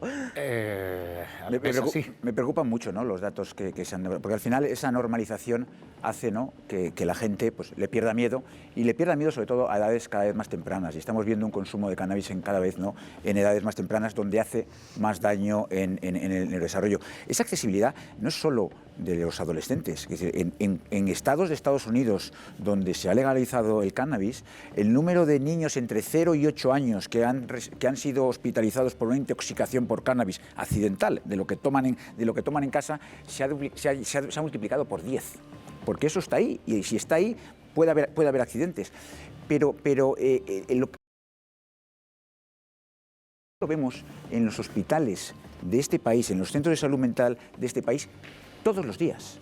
Me preocupan mucho, ¿no?, los datos que se han... Porque al final esa normalización hace, ¿no?, que la gente pues, le pierda miedo, y le pierda miedo sobre todo a edades cada vez más tempranas. Y estamos viendo un consumo de cannabis cada vez, ¿no?, en edades más tempranas, donde hace más daño en el desarrollo. Esa accesibilidad no es solo de los adolescentes. Es decir, en estados de Estados Unidos donde se ha legalizado el cannabis, el número de niños entre 0 y 8 años que han sido hospitalizados por una intoxicación por cannabis accidental, de lo que toman en casa, se ha multiplicado por 10. Porque eso está ahí, y si está ahí puede haber accidentes. Pero lo vemos en los hospitales de este país, en los centros de salud mental de este país, todos los días.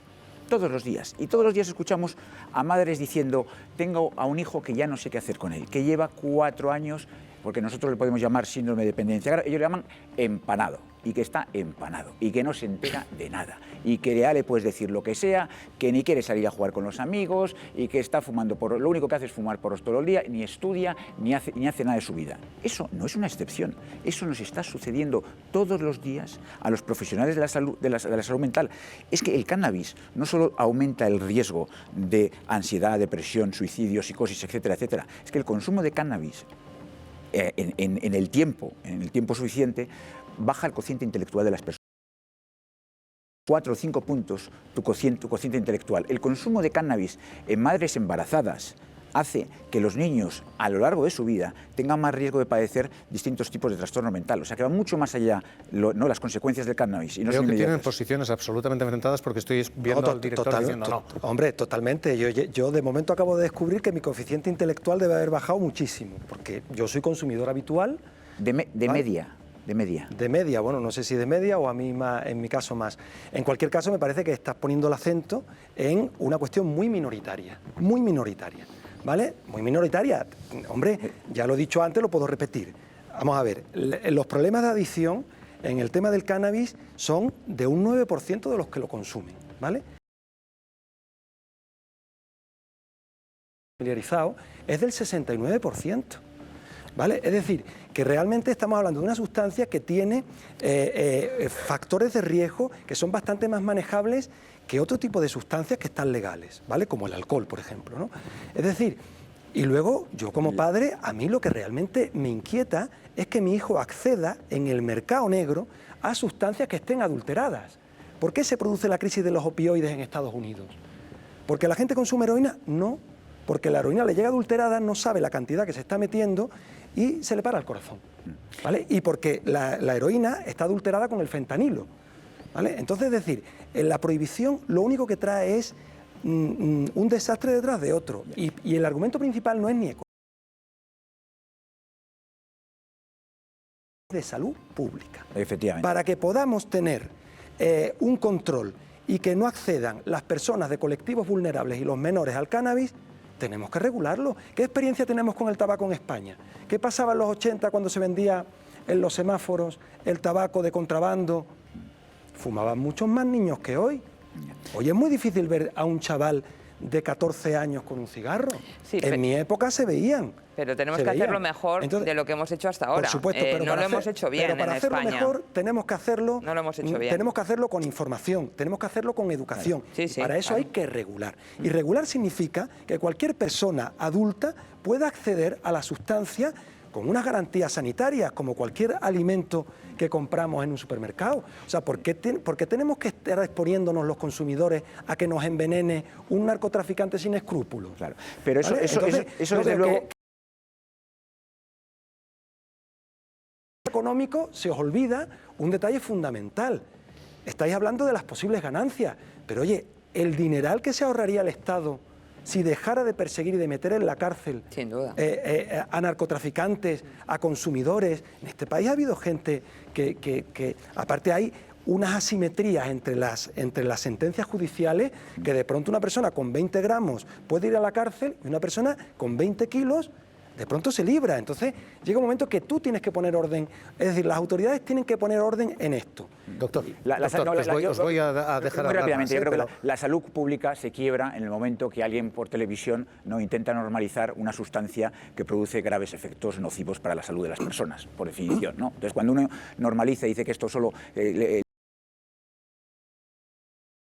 Todos los días. Y todos los días escuchamos a madres diciendo: tengo a un hijo que ya no sé qué hacer con él, que lleva 4 años, porque nosotros le podemos llamar síndrome de dependencia, ellos le llaman empanado, y que está empanado, y que no se entera de nada, y que ya le puedes decir lo que sea, que ni quiere salir a jugar con los amigos, y que está fumando lo único que hace es fumar porros todo el día, ni estudia, ni hace nada de su vida. Eso no es una excepción, eso nos está sucediendo todos los días a los profesionales de la salud mental. Es que el cannabis no solo aumenta el riesgo de ansiedad, depresión, suicidio, psicosis, etcétera, etcétera, es que el consumo de cannabis en el tiempo suficiente, baja el cociente intelectual de las personas. 4 o 5 puntos tu cociente intelectual. El consumo de cannabis en madres embarazadas hace que los niños a lo largo de su vida tengan más riesgo de padecer distintos tipos de trastorno mental. O sea, que va mucho más allá, ¿no?, las consecuencias del cannabis. Y no Creo que tienen posiciones absolutamente enfrentadas, porque estoy viendo al director diciendo no. Hombre, totalmente. Yo de momento acabo de descubrir que mi cociente intelectual debe haber bajado muchísimo, porque yo soy consumidor habitual. De media. De media, bueno, no sé si de media o a mí más, en mi caso más. En cualquier caso, me parece que estás poniendo el acento en una cuestión muy minoritaria, ¿vale? Muy minoritaria. Hombre, ya lo he dicho antes, lo puedo repetir. Vamos a ver, los problemas de adicción en el tema del cannabis son de un 9% de los que lo consumen, ¿vale? Familiarizado es del 69%. ¿Vale? Es decir, que realmente estamos hablando de una sustancia que tiene factores de riesgo que son bastante más manejables que otro tipo de sustancias que están legales, ¿vale? Como el alcohol, por ejemplo, ¿no? Es decir, y luego yo como padre, a mí lo que realmente me inquieta es que mi hijo acceda en el mercado negro a sustancias que estén adulteradas. ¿Por qué se produce la crisis de los opioides en Estados Unidos? ¿Porque la gente consume heroína? No, porque la heroína le llega adulterada, no sabe la cantidad que se está metiendo y se le para el corazón, ¿vale? Y porque la heroína está adulterada con el fentanilo, ¿vale? Entonces, es decir, la prohibición lo único que trae es un desastre detrás de otro, y el argumento principal no es ni económico, de salud pública. Efectivamente. Para que podamos tener un control y que no accedan las personas de colectivos vulnerables y los menores al cannabis, tenemos que regularlo. ¿Qué experiencia tenemos con el tabaco en España? ¿Qué pasaba en los 80 cuando se vendía en los semáforos el tabaco de contrabando? Fumaban muchos más niños que hoy. Hoy es muy difícil ver a un chaval de 14 años con un cigarro. Sí, en mi época se veían. Pero tenemos que hacerlo mejor de lo que hemos hecho hasta ahora. Por supuesto, pero no lo hemos hecho bien pero para en hacerlo España. mejor tenemos que hacerlo. No lo hemos hecho bien. Tenemos que hacerlo con información, tenemos que hacerlo con educación. Claro. Sí, Para eso hay que regular. Y regular significa que cualquier persona adulta pueda acceder a la sustancia con unas garantías sanitarias, como cualquier alimento que compramos en un supermercado. O sea, ¿por qué tenemos que estar exponiéndonos los consumidores a que nos envenene un narcotraficante sin escrúpulos? Claro, pero eso, ¿vale? eso desde luego... económico, se os olvida un detalle fundamental. Estáis hablando de las posibles ganancias, pero oye, el dineral que se ahorraría el Estado si dejara de perseguir y de meter en la cárcel sin duda a narcotraficantes, a consumidores. En este país ha habido gente que aparte hay unas asimetrías entre las sentencias judiciales, que de pronto una persona con 20 gramos puede ir a la cárcel y una persona con 20 kilos de pronto se libra. Entonces llega un momento que tú tienes que poner orden, es decir, las autoridades tienen que poner orden en esto. Doctor, os voy a dejar muy rápidamente. Más, yo creo que la salud pública se quiebra en el momento que alguien por televisión no intenta normalizar una sustancia que produce graves efectos nocivos para la salud de las personas, por definición, ¿no? Entonces, cuando uno normaliza y dice que esto solo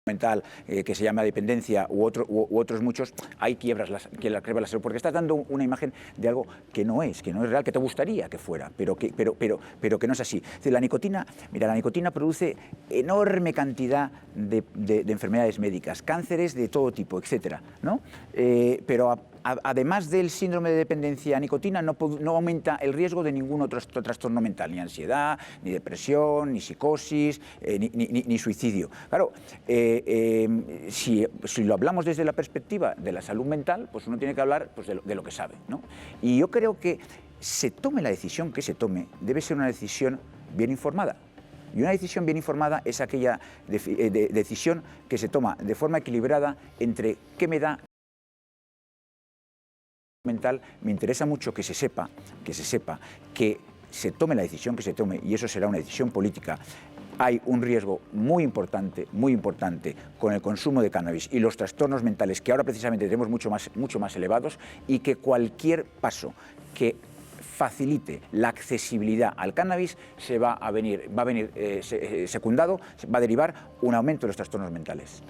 mental que se llama dependencia u otros muchos, hay quiebra la salud, porque estás dando una imagen de algo que no es real, que te gustaría que fuera, pero que no es así. Es decir, la nicotina produce enorme cantidad de enfermedades médicas, cánceres de todo tipo, etcétera, ¿no? Pero además del síndrome de dependencia a nicotina, no aumenta el riesgo de ningún otro trastorno mental, ni ansiedad, ni depresión, ni psicosis, ni suicidio. Claro, si lo hablamos desde la perspectiva de la salud mental, pues uno tiene que hablar pues, de lo que sabe, ¿no? Y yo creo que se tome la decisión que se tome, debe ser una decisión bien informada. Y una decisión bien informada es aquella decisión que se toma de forma equilibrada entre qué me da mental. Me interesa mucho que se sepa que se tome la decisión que se tome, y eso será una decisión política. Hay un riesgo muy importante con el consumo de cannabis y los trastornos mentales que ahora precisamente tenemos mucho más elevados, y que cualquier paso que facilite la accesibilidad al cannabis va a venir secundado, va a derivar un aumento de los trastornos mentales.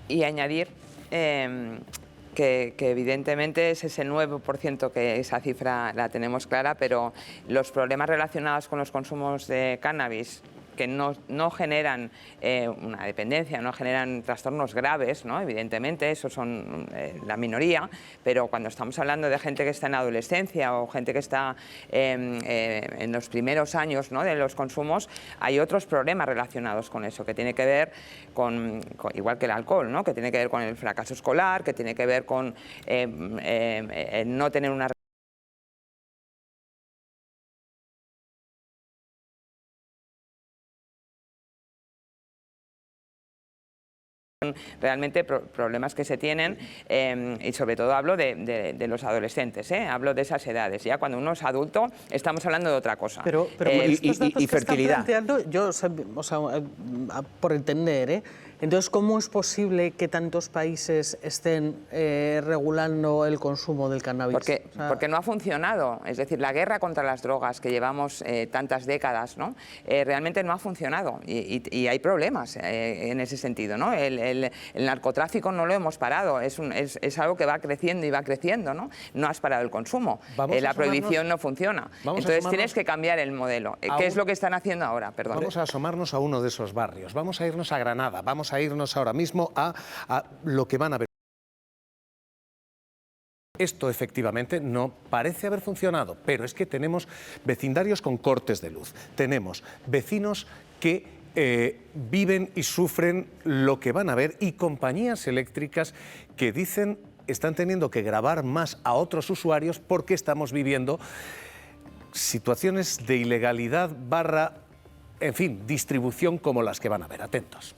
Y añadir que evidentemente es ese 9%, que esa cifra la tenemos clara, pero los problemas relacionados con los consumos de cannabis que no generan una dependencia, no generan trastornos graves, ¿no? Evidentemente, esos son la minoría, pero cuando estamos hablando de gente que está en adolescencia o gente que está en los primeros años, ¿no?, de los consumos, hay otros problemas relacionados con eso, que tiene que ver con igual que el alcohol, ¿no?, que tiene que ver con el fracaso escolar, que tiene que ver con no tener una realmente problemas que se tienen, y sobre todo hablo de los adolescentes, hablo de esas edades. Ya cuando uno es adulto estamos hablando de otra cosa. Pero estos datos y que fertilidad. están planteando, yo, o sea, por entender, entonces, ¿cómo es posible que tantos países estén regulando el consumo del cannabis? Porque no ha funcionado. Es decir, la guerra contra las drogas que llevamos tantas décadas, ¿no?, realmente no ha funcionado, y hay problemas en ese sentido, ¿no? El narcotráfico no lo hemos parado, es algo que va creciendo y va creciendo, ¿no? No has parado el consumo, la prohibición no funciona. Entonces tienes que cambiar el modelo. ¿Qué es lo que están haciendo ahora? Perdón. Vamos a asomarnos a uno de esos barrios, vamos a irnos a Granada, vamos a irnos ahora mismo a lo que van a ver. Esto efectivamente no parece haber funcionado, pero es que tenemos vecindarios con cortes de luz, tenemos vecinos que viven y sufren lo que van a ver, y compañías eléctricas que dicen están teniendo que grabar más a otros usuarios porque estamos viviendo situaciones de ilegalidad en fin, distribución como las que van a ver. Atentos.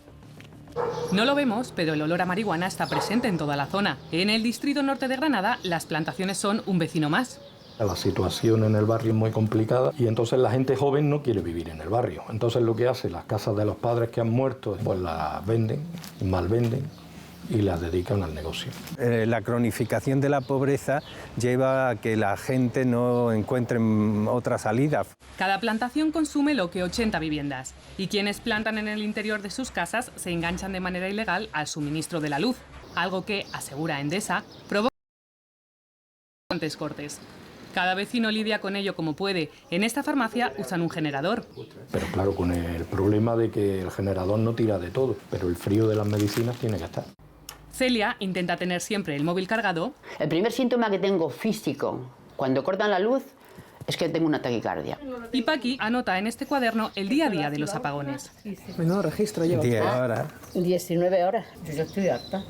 No lo vemos, pero el olor a marihuana está presente en toda la zona. En el distrito norte de Granada, las plantaciones son un vecino más. La situación en el barrio es muy complicada y entonces la gente joven no quiere vivir en el barrio. Entonces lo que hace, las casas de los padres que han muerto, pues las venden, malvenden y las dedican al negocio. La cronificación de la pobreza lleva a que la gente no encuentre otra salida. Cada plantación consume lo que 80 viviendas, y quienes plantan en el interior de sus casas se enganchan de manera ilegal al suministro de la luz, algo que, asegura Endesa, provoca constantes cortes. Cada vecino lidia con ello como puede. En esta farmacia usan un generador. Pero claro, con el problema de que el generador no tira de todo, pero el frío de las medicinas tiene que estar. Celia intenta tener siempre el móvil cargado. El primer síntoma que tengo físico cuando cortan la luz es que tengo una taquicardia. Y Paqui anota en este cuaderno el día a día de los apagones. Menudo registro lleva. 10 horas. 19 horas. Yo estoy harta.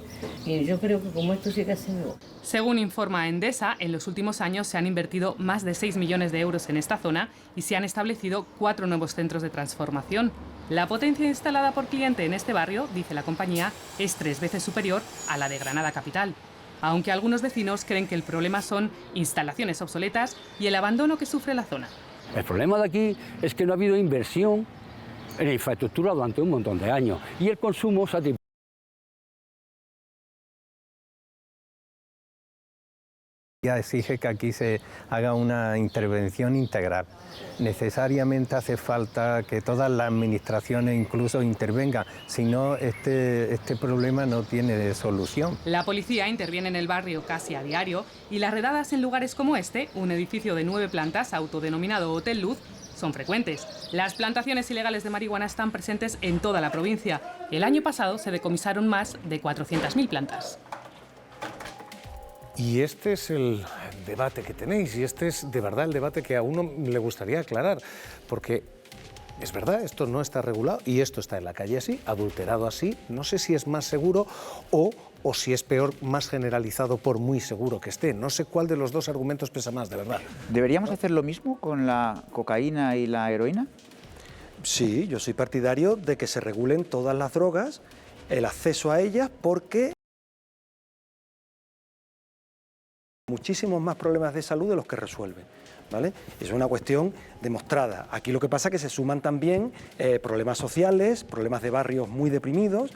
Y yo creo que como esto sigue siendo... Según informa Endesa, en los últimos años se han invertido más de 6 millones de euros en esta zona y se han establecido 4 nuevos centros de transformación. La potencia instalada por cliente en este barrio, dice la compañía, es 3 veces superior a la de Granada capital. aunque algunos vecinos creen que el problema son instalaciones obsoletas y el abandono que sufre la zona. El problema de aquí es que no ha habido inversión en infraestructura durante un montón de años y el consumo se ha exige que aquí se haga una intervención integral. Necesariamente hace falta que todas las administraciones incluso intervengan, si no este problema no tiene solución. La policía interviene en el barrio casi a diario y las redadas en lugares como este, un edificio de 9 plantas autodenominado Hotel Luz, son frecuentes. Las plantaciones ilegales de marihuana están presentes en toda la provincia. El año pasado se decomisaron más de 400.000 plantas. Y este es el debate que tenéis, y este es de verdad el debate que a uno le gustaría aclarar, porque es verdad, esto no está regulado y esto está en la calle así, adulterado así, no sé si es más seguro o si es peor, más generalizado por muy seguro que esté. No sé cuál de los dos argumentos pesa más, de verdad. ¿Deberíamos hacer lo mismo con la cocaína y la heroína? Sí, yo soy partidario de que se regulen todas las drogas, el acceso a ellas, porque muchísimos más problemas de salud de los que resuelven, ¿vale? Es una cuestión demostrada. Aquí lo que pasa es que se suman también problemas sociales, problemas de barrios muy deprimidos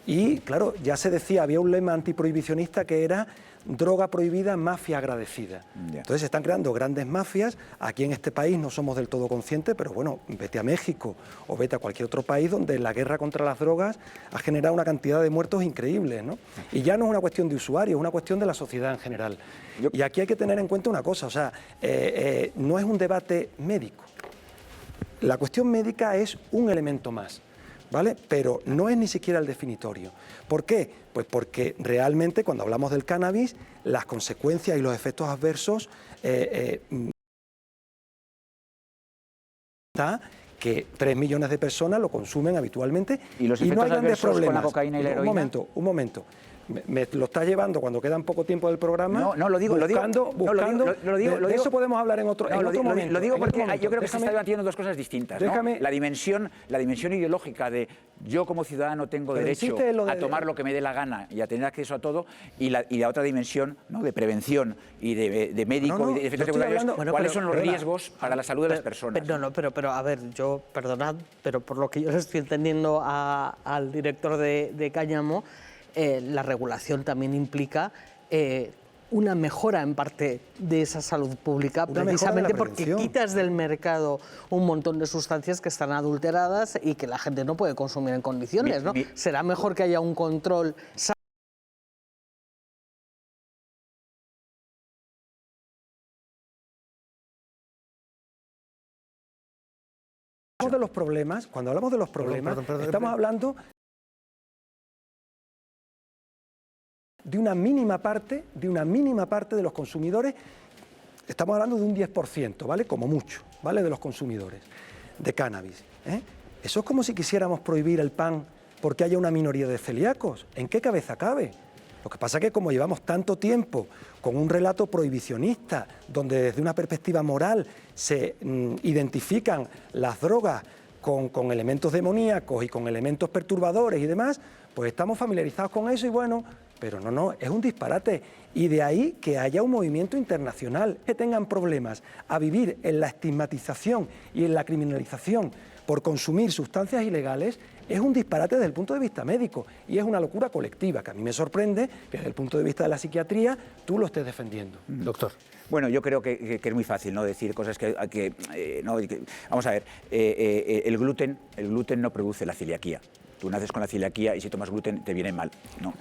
y, claro, ya se decía, había un lema antiprohibicionista que era droga prohibida, mafia agradecida. Entonces se están creando grandes mafias. Aquí en este país no somos del todo conscientes, pero bueno, vete a México o vete a cualquier otro país donde la guerra contra las drogas ha generado una cantidad de muertos increíbles, ¿no? Y ya no es una cuestión de usuarios, es una cuestión de la sociedad en general. Y aquí hay que tener en cuenta una cosa, o sea, no es un debate médico. La cuestión médica es un elemento más, ¿vale? Pero no es ni siquiera el definitorio. ¿Por qué? Pues porque realmente cuando hablamos del cannabis, las consecuencias y los efectos adversos que 3 millones de personas lo consumen habitualmente y no hay grandes problemas. Con la cocaína y la heroína. Un momento. Me lo está llevando cuando quedan poco tiempo del programa. No, lo digo. De eso podemos hablar en otro momento. Lo digo porque yo creo que se están debatiendo dos cosas distintas, ¿no? La dimensión ideológica de yo como ciudadano tengo derecho a tomar lo que me dé la gana y a tener acceso a todo, y la otra dimensión, ¿no?, de prevención y de médico y de efectos secundarios. ¿Cuáles son los riesgos para la salud de las personas? Pero a ver, yo, perdonad, pero por lo que yo le estoy entendiendo al director de Cáñamo, la regulación también implica una mejora en parte de esa salud pública, precisamente porque quitas del mercado un montón de sustancias que están adulteradas y que la gente no puede consumir en condiciones, ¿no? Será mejor que haya un control Cuando hablamos de los problemas, estamos hablando de una mínima parte de los consumidores. Estamos hablando de un 10%, ¿vale? Como mucho, ¿vale? De los consumidores de cannabis, ¿eh? Eso es como si quisiéramos prohibir el pan porque haya una minoría de celíacos. ¿En qué cabeza cabe? Lo que pasa es que como llevamos tanto tiempo con un relato prohibicionista, donde desde una perspectiva moral se identifican las drogas con elementos demoníacos y con elementos perturbadores y demás, pues estamos familiarizados con eso y bueno, pero no, es un disparate. Y de ahí que haya un movimiento internacional, que tengan problemas a vivir en la estigmatización y en la criminalización por consumir sustancias ilegales, es un disparate desde el punto de vista médico y es una locura colectiva, que a mí me sorprende que desde el punto de vista de la psiquiatría tú lo estés defendiendo. Doctor. Bueno, yo creo que es muy fácil, ¿no?, decir cosas vamos a ver, el gluten no produce la celiaquía. Tú naces con la celiaquía y si tomas gluten te viene mal, ¿no?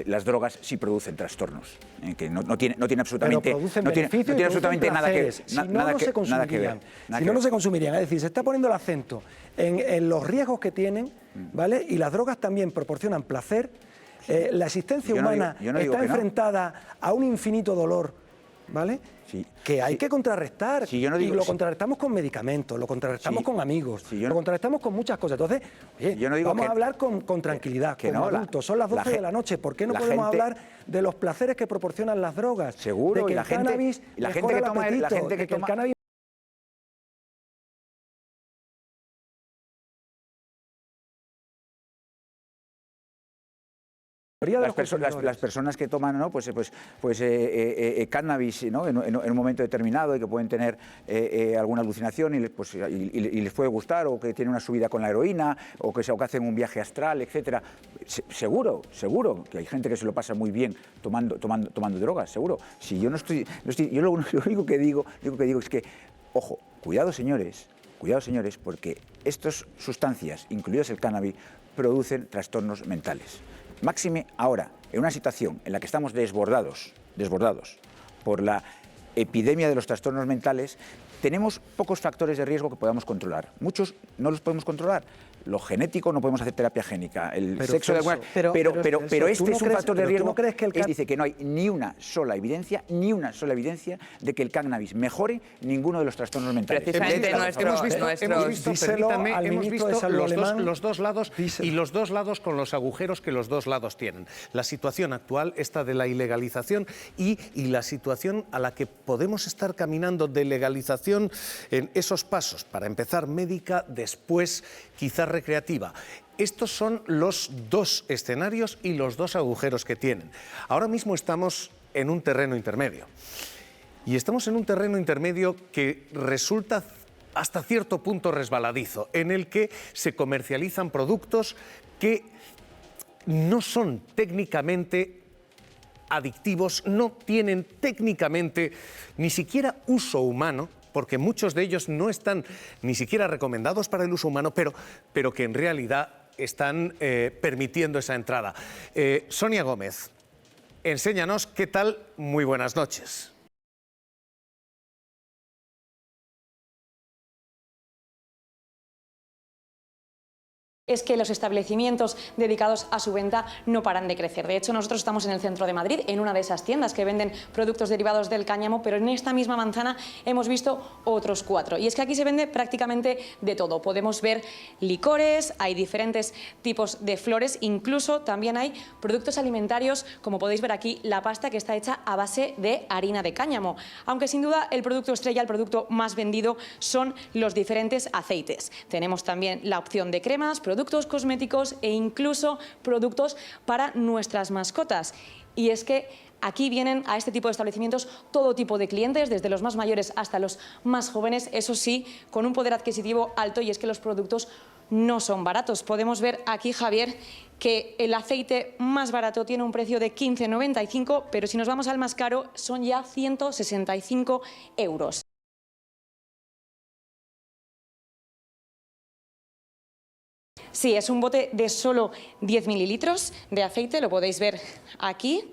Las drogas sí producen trastornos, que no tiene absolutamente, nada que ver. Si no, no se consumirían. Es decir, se está poniendo el acento en los riesgos que tienen, ¿vale? Y las drogas también proporcionan placer. La existencia humana está enfrentada a un infinito dolor, ¿vale? Que hay que contrarrestar, y lo contrarrestamos con medicamentos, lo contrarrestamos con amigos, lo contrarrestamos con muchas cosas. Entonces, oye, vamos a hablar con tranquilidad, como adultos. Son las 12 de la noche, ¿por qué no podemos hablar de los placeres que proporcionan las drogas? Seguro, de que y la gente que toma el cannabis Las personas que toman, ¿no? Cannabis, ¿no? en un momento determinado y que pueden tener alguna alucinación y les puede gustar, o que tienen una subida con la heroína, o que hacen un viaje astral, etcétera. Seguro que hay gente que se lo pasa muy bien tomando drogas, seguro. Si yo yo lo único que digo es que, ojo, cuidado señores, porque estas sustancias, incluidas el cannabis, producen trastornos mentales. Máxime ahora, en una situación en la que estamos desbordados por la epidemia de los trastornos mentales, tenemos pocos factores de riesgo que podamos controlar. Muchos no los podemos controlar. Lo genético, no podemos hacer terapia génica. El sexo de alguna... Pero este es un factor de riesgo. Dice que no hay ni una sola evidencia de que el cannabis mejore ninguno de los trastornos mentales. Precisamente hemos visto los dos lados y los dos lados con los agujeros que los dos lados tienen. La situación actual, esta de la ilegalización y la situación a la que podemos estar caminando de legalización en esos pasos. Para empezar, médica, después quizás recreativa. Estos son los dos escenarios y los dos agujeros que tienen. Ahora mismo estamos en un terreno intermedio. Y estamos en un terreno intermedio que resulta hasta cierto punto resbaladizo, en el que se comercializan productos que no son técnicamente adictivos, no tienen técnicamente ni siquiera uso humano, porque muchos de ellos no están ni siquiera recomendados para el uso humano, pero que en realidad están permitiendo esa entrada. Sonia Gómez, enséñanos qué tal. Muy buenas noches. Es que los establecimientos dedicados a su venta no paran de crecer. De hecho, nosotros estamos en el centro de Madrid, en una de esas tiendas que venden productos derivados del cáñamo, pero en esta misma manzana hemos visto otros 4. Y es que aquí se vende prácticamente de todo. Podemos ver licores, hay diferentes tipos de flores, incluso también hay productos alimentarios, como podéis ver aquí, la pasta que está hecha a base de harina de cáñamo. Aunque sin duda el producto estrella, el producto más vendido, son los diferentes aceites. Tenemos también la opción de cremas, productos cosméticos e incluso productos para nuestras mascotas. Y es que aquí vienen a este tipo de establecimientos todo tipo de clientes, desde los más mayores hasta los más jóvenes, eso sí, con un poder adquisitivo alto, y es que los productos no son baratos. Podemos ver aquí, Javier, que el aceite más barato tiene un precio de 15,95, pero si nos vamos al más caro son ya 165 euros. Sí, es un bote de solo 10 mililitros de aceite, lo podéis ver aquí.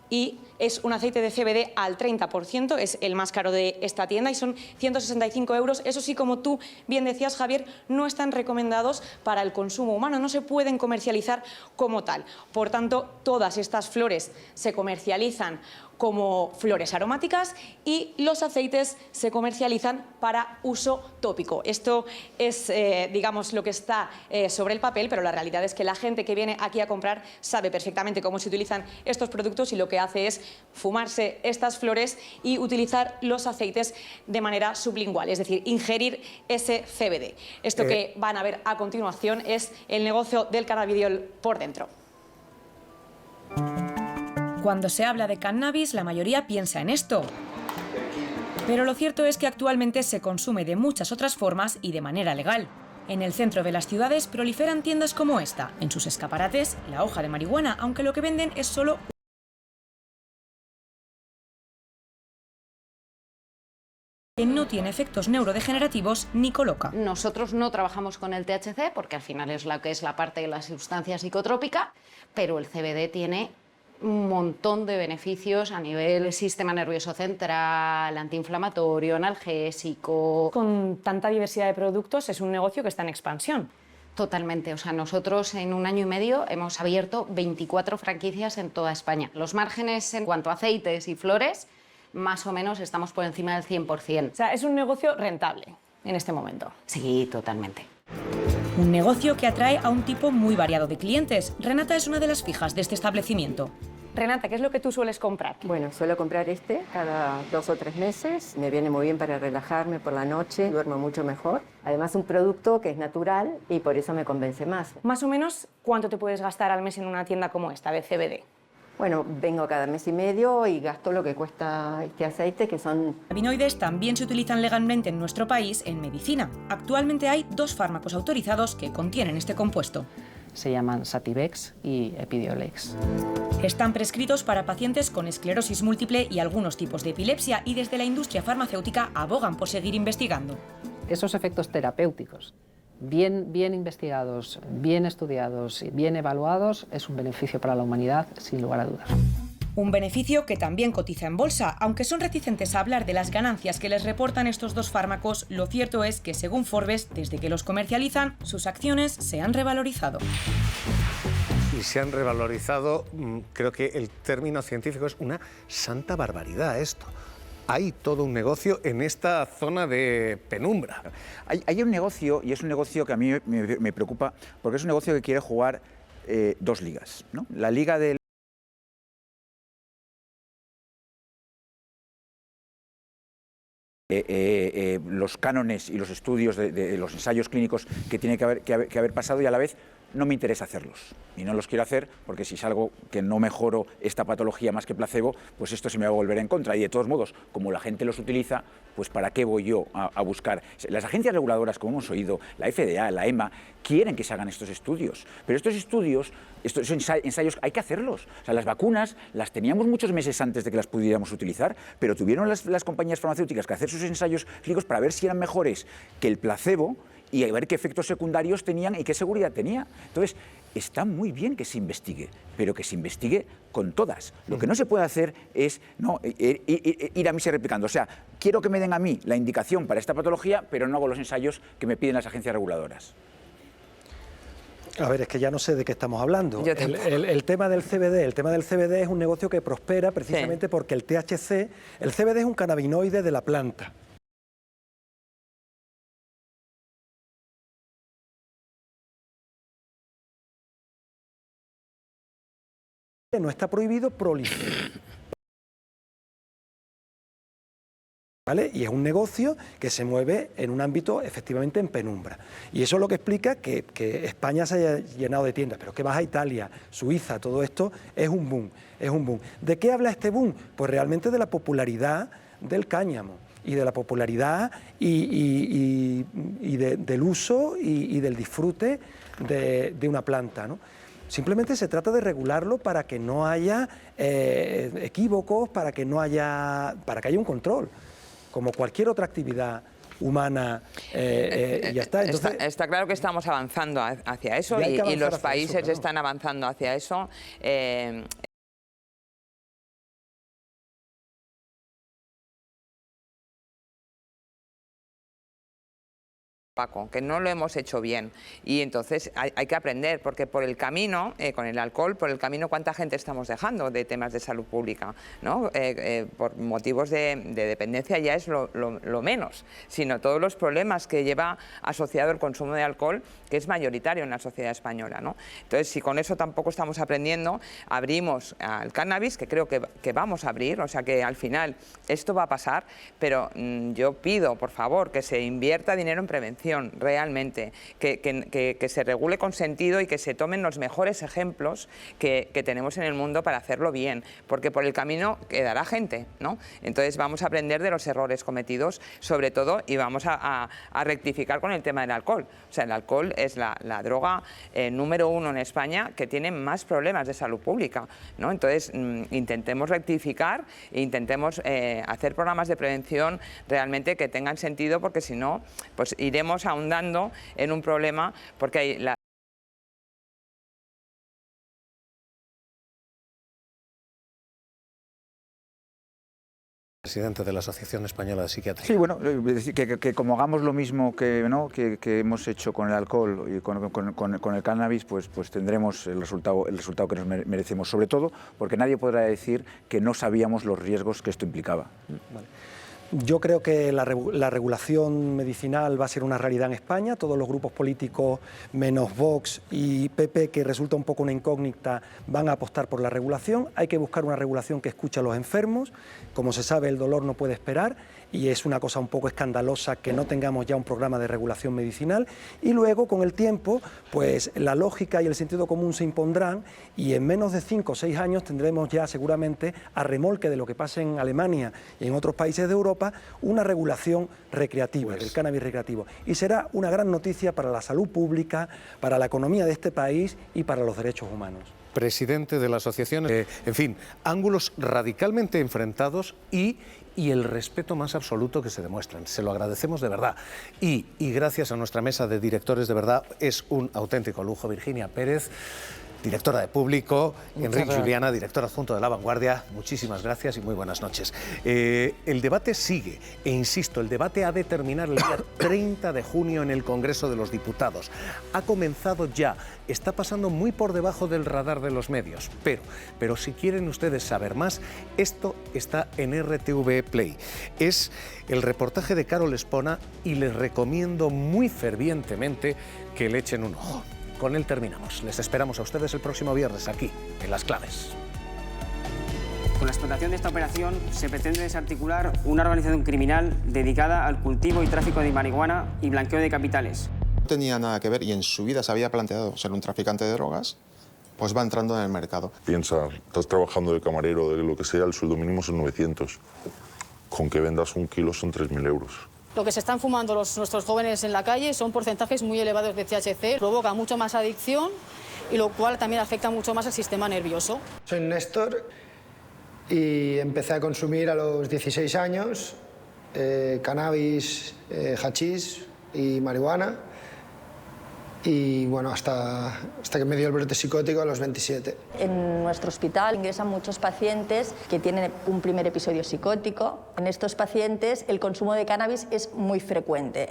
Y es un aceite de CBD al 30%, es el más caro de esta tienda y son 165 euros. Eso sí, como tú bien decías, Javier, no están recomendados para el consumo humano, no se pueden comercializar como tal. Por tanto, todas estas flores se comercializan como flores aromáticas y los aceites se comercializan para uso tópico. Esto es, digamos, lo que está sobre el papel, pero la realidad es que la gente que viene aquí a comprar sabe perfectamente cómo se utilizan estos productos y lo que hace es fumarse estas flores y utilizar los aceites de manera sublingual, es decir, ingerir ese CBD. Esto que van a ver a continuación es el negocio del cannabidiol por dentro. Cuando se habla de cannabis, la mayoría piensa en esto. Pero lo cierto es que actualmente se consume de muchas otras formas y de manera legal. En el centro de las ciudades proliferan tiendas como esta. En sus escaparates, la hoja de marihuana, aunque lo que venden es solo que no tiene efectos neurodegenerativos ni coloca. Nosotros no trabajamos con el THC porque al final es la que es la parte de la sustancia psicotrópica, pero el CBD tiene un montón de beneficios a nivel sistema nervioso central, antiinflamatorio, analgésico. Con tanta diversidad de productos es un negocio que está en expansión. Totalmente, o sea, nosotros en un año y medio hemos abierto 24 franquicias en toda España. Los márgenes en cuanto a aceites y flores, más o menos estamos por encima del 100%. O sea, es un negocio rentable en este momento. Sí, totalmente. Un negocio que atrae a un tipo muy variado de clientes. Renata es una de las fijas de este establecimiento. Renata, ¿qué es lo que tú sueles comprar? Bueno, suelo comprar cada 2 o 3 meses. Me viene muy bien para relajarme por la noche, duermo mucho mejor. Además, un producto que es natural y por eso me convence más. Más o menos, ¿cuánto te puedes gastar al mes en una tienda como esta de CBD? Bueno, vengo cada mes y medio y gasto lo que cuesta este aceite, que son... Los cannabinoides también se utilizan legalmente en nuestro país en medicina. Actualmente hay 2 fármacos autorizados que contienen este compuesto. Se llaman Sativex y Epidiolex. Están prescritos para pacientes con esclerosis múltiple y algunos tipos de epilepsia y desde la industria farmacéutica abogan por seguir investigando. Esos efectos terapéuticos, bien investigados, bien estudiados y bien evaluados, es un beneficio para la humanidad, sin lugar a dudas. Un beneficio que también cotiza en bolsa. Aunque son reticentes a hablar de las ganancias que les reportan estos 2 fármacos, lo cierto es que, según Forbes, desde que los comercializan, sus acciones se han revalorizado. Y se han revalorizado, creo que el término científico es una santa barbaridad esto. Hay todo un negocio en esta zona de penumbra. Hay un negocio, y es un negocio que a mí me preocupa, porque es un negocio que quiere jugar 2 ligas, ¿no? La liga del los cánones y los estudios de los ensayos clínicos que tiene que haber pasado, y a la vez no me interesa hacerlos. Y no los quiero hacer porque si es algo que no mejoro esta patología más que placebo, pues esto se me va a volver en contra. Y de todos modos, como la gente los utiliza, pues ¿para qué voy yo a buscar? Las agencias reguladoras, como hemos oído, la FDA, la EMA, quieren que se hagan estos estudios. Pero estos estudios, estos ensayos, hay que hacerlos. O sea, las vacunas las teníamos muchos meses antes de que las pudiéramos utilizar, pero tuvieron las compañías farmacéuticas que hacer sus ensayos clínicos para ver si eran mejores que el placebo y a ver qué efectos secundarios tenían y qué seguridad tenía. Entonces, está muy bien que se investigue, pero que se investigue con todas. Lo que no se puede hacer es ir a mí replicando. O sea, quiero que me den a mí la indicación para esta patología, pero no hago los ensayos que me piden las agencias reguladoras. A ver, es que ya no sé de qué estamos hablando. El tema del CBD, es un negocio que prospera precisamente porque el THC, el CBD es un cannabinoide de la planta. No está prohibido proliferar. ¿Vale? Y es un negocio que se mueve en un ámbito efectivamente en penumbra. Y eso es lo que explica que España se haya llenado de tiendas, pero que vas a Italia, Suiza, todo esto es un boom, es un boom. ¿De qué habla este boom? Pues realmente de la popularidad del cáñamo y de la popularidad y del uso y del disfrute de una planta, ¿no? Simplemente se trata de regularlo para que no haya equívocos, para que haya un control, como cualquier otra actividad humana, y ya está. Entonces, está claro que estamos avanzando hacia eso y los países están avanzando hacia eso. Que no lo hemos hecho bien y entonces hay que aprender, porque por el camino, con el alcohol, por el camino cuánta gente estamos dejando de temas de salud pública, ¿no? Por motivos de dependencia ya es lo menos, sino todos los problemas que lleva asociado el consumo de alcohol, que es mayoritario en la sociedad española, ¿no? Entonces, si con eso tampoco estamos aprendiendo, abrimos al cannabis, que creo que vamos a abrir, o sea que al final esto va a pasar, pero yo pido, por favor, que se invierta dinero en prevención, realmente, que se regule con sentido y que se tomen los mejores ejemplos que tenemos en el mundo para hacerlo bien, porque por el camino quedará gente, ¿no? Entonces vamos a aprender de los errores cometidos, sobre todo, y vamos a rectificar con el tema del alcohol. O sea, el alcohol es la droga número 1 en España que tiene más problemas de salud pública, ¿no? Entonces intentemos rectificar e intentemos hacer programas de prevención realmente que tengan sentido, porque si no, pues iremos ahondando en un problema, porque hay Presidente de la Asociación Española de Psiquiatría. Sí, bueno, que como hagamos lo mismo que hemos hecho con el alcohol y con el cannabis, pues tendremos el resultado que nos merecemos, sobre todo porque nadie podrá decir que no sabíamos los riesgos que esto implicaba. Vale. Yo creo que la regulación medicinal va a ser una realidad en España. Todos los grupos políticos, menos Vox y PP, que resulta un poco una incógnita, van a apostar por la regulación. Hay que buscar una regulación que escuche a los enfermos. Como se sabe, el dolor no puede esperar y es una cosa un poco escandalosa que no tengamos ya un programa de regulación medicinal. Y luego, con el tiempo, pues la lógica y el sentido común se impondrán y en menos de 5 o 6 años tendremos ya seguramente, a remolque de lo que pasa en Alemania y en otros países de Europa, una regulación recreativa, del cannabis recreativo. Y será una gran noticia para la salud pública, para la economía de este país y para los derechos humanos. Presidente de la asociación, en fin, ángulos radicalmente enfrentados y el respeto más absoluto que se demuestran. Se lo agradecemos de verdad. Y gracias a nuestra mesa de directores, de verdad, es un auténtico lujo. Virginia Pérez, directora de Público, Enrique Juliana, director adjunto de La Vanguardia, muchísimas gracias y muy buenas noches. El debate sigue, e insisto, el debate ha de terminar el día 30 de junio en el Congreso de los Diputados. Ha comenzado ya, está pasando muy por debajo del radar de los medios, pero si quieren ustedes saber más, esto está en RTV Play. Es el reportaje de Carol Espona y les recomiendo muy fervientemente que le echen un ojo. Con él terminamos. Les esperamos a ustedes el próximo viernes aquí, en Las Claves. Con la explotación de esta operación se pretende desarticular una organización criminal dedicada al cultivo y tráfico de marihuana y blanqueo de capitales. No tenía nada que ver y en su vida se había planteado ser un traficante de drogas, pues va entrando en el mercado. Piensa, estás trabajando de camarero, de lo que sea, el sueldo mínimo son 900. Con que vendas 1 kilo son 3.000 euros. Lo que se están fumando nuestros jóvenes en la calle son porcentajes muy elevados de THC, provoca mucho más adicción y lo cual también afecta mucho más al sistema nervioso. Soy Néstor y empecé a consumir a los 16 años cannabis, hachís y marihuana. Y bueno, hasta que me dio el brote psicótico a los 27. En nuestro hospital ingresan muchos pacientes que tienen un primer episodio psicótico. En estos pacientes el consumo de cannabis es muy frecuente.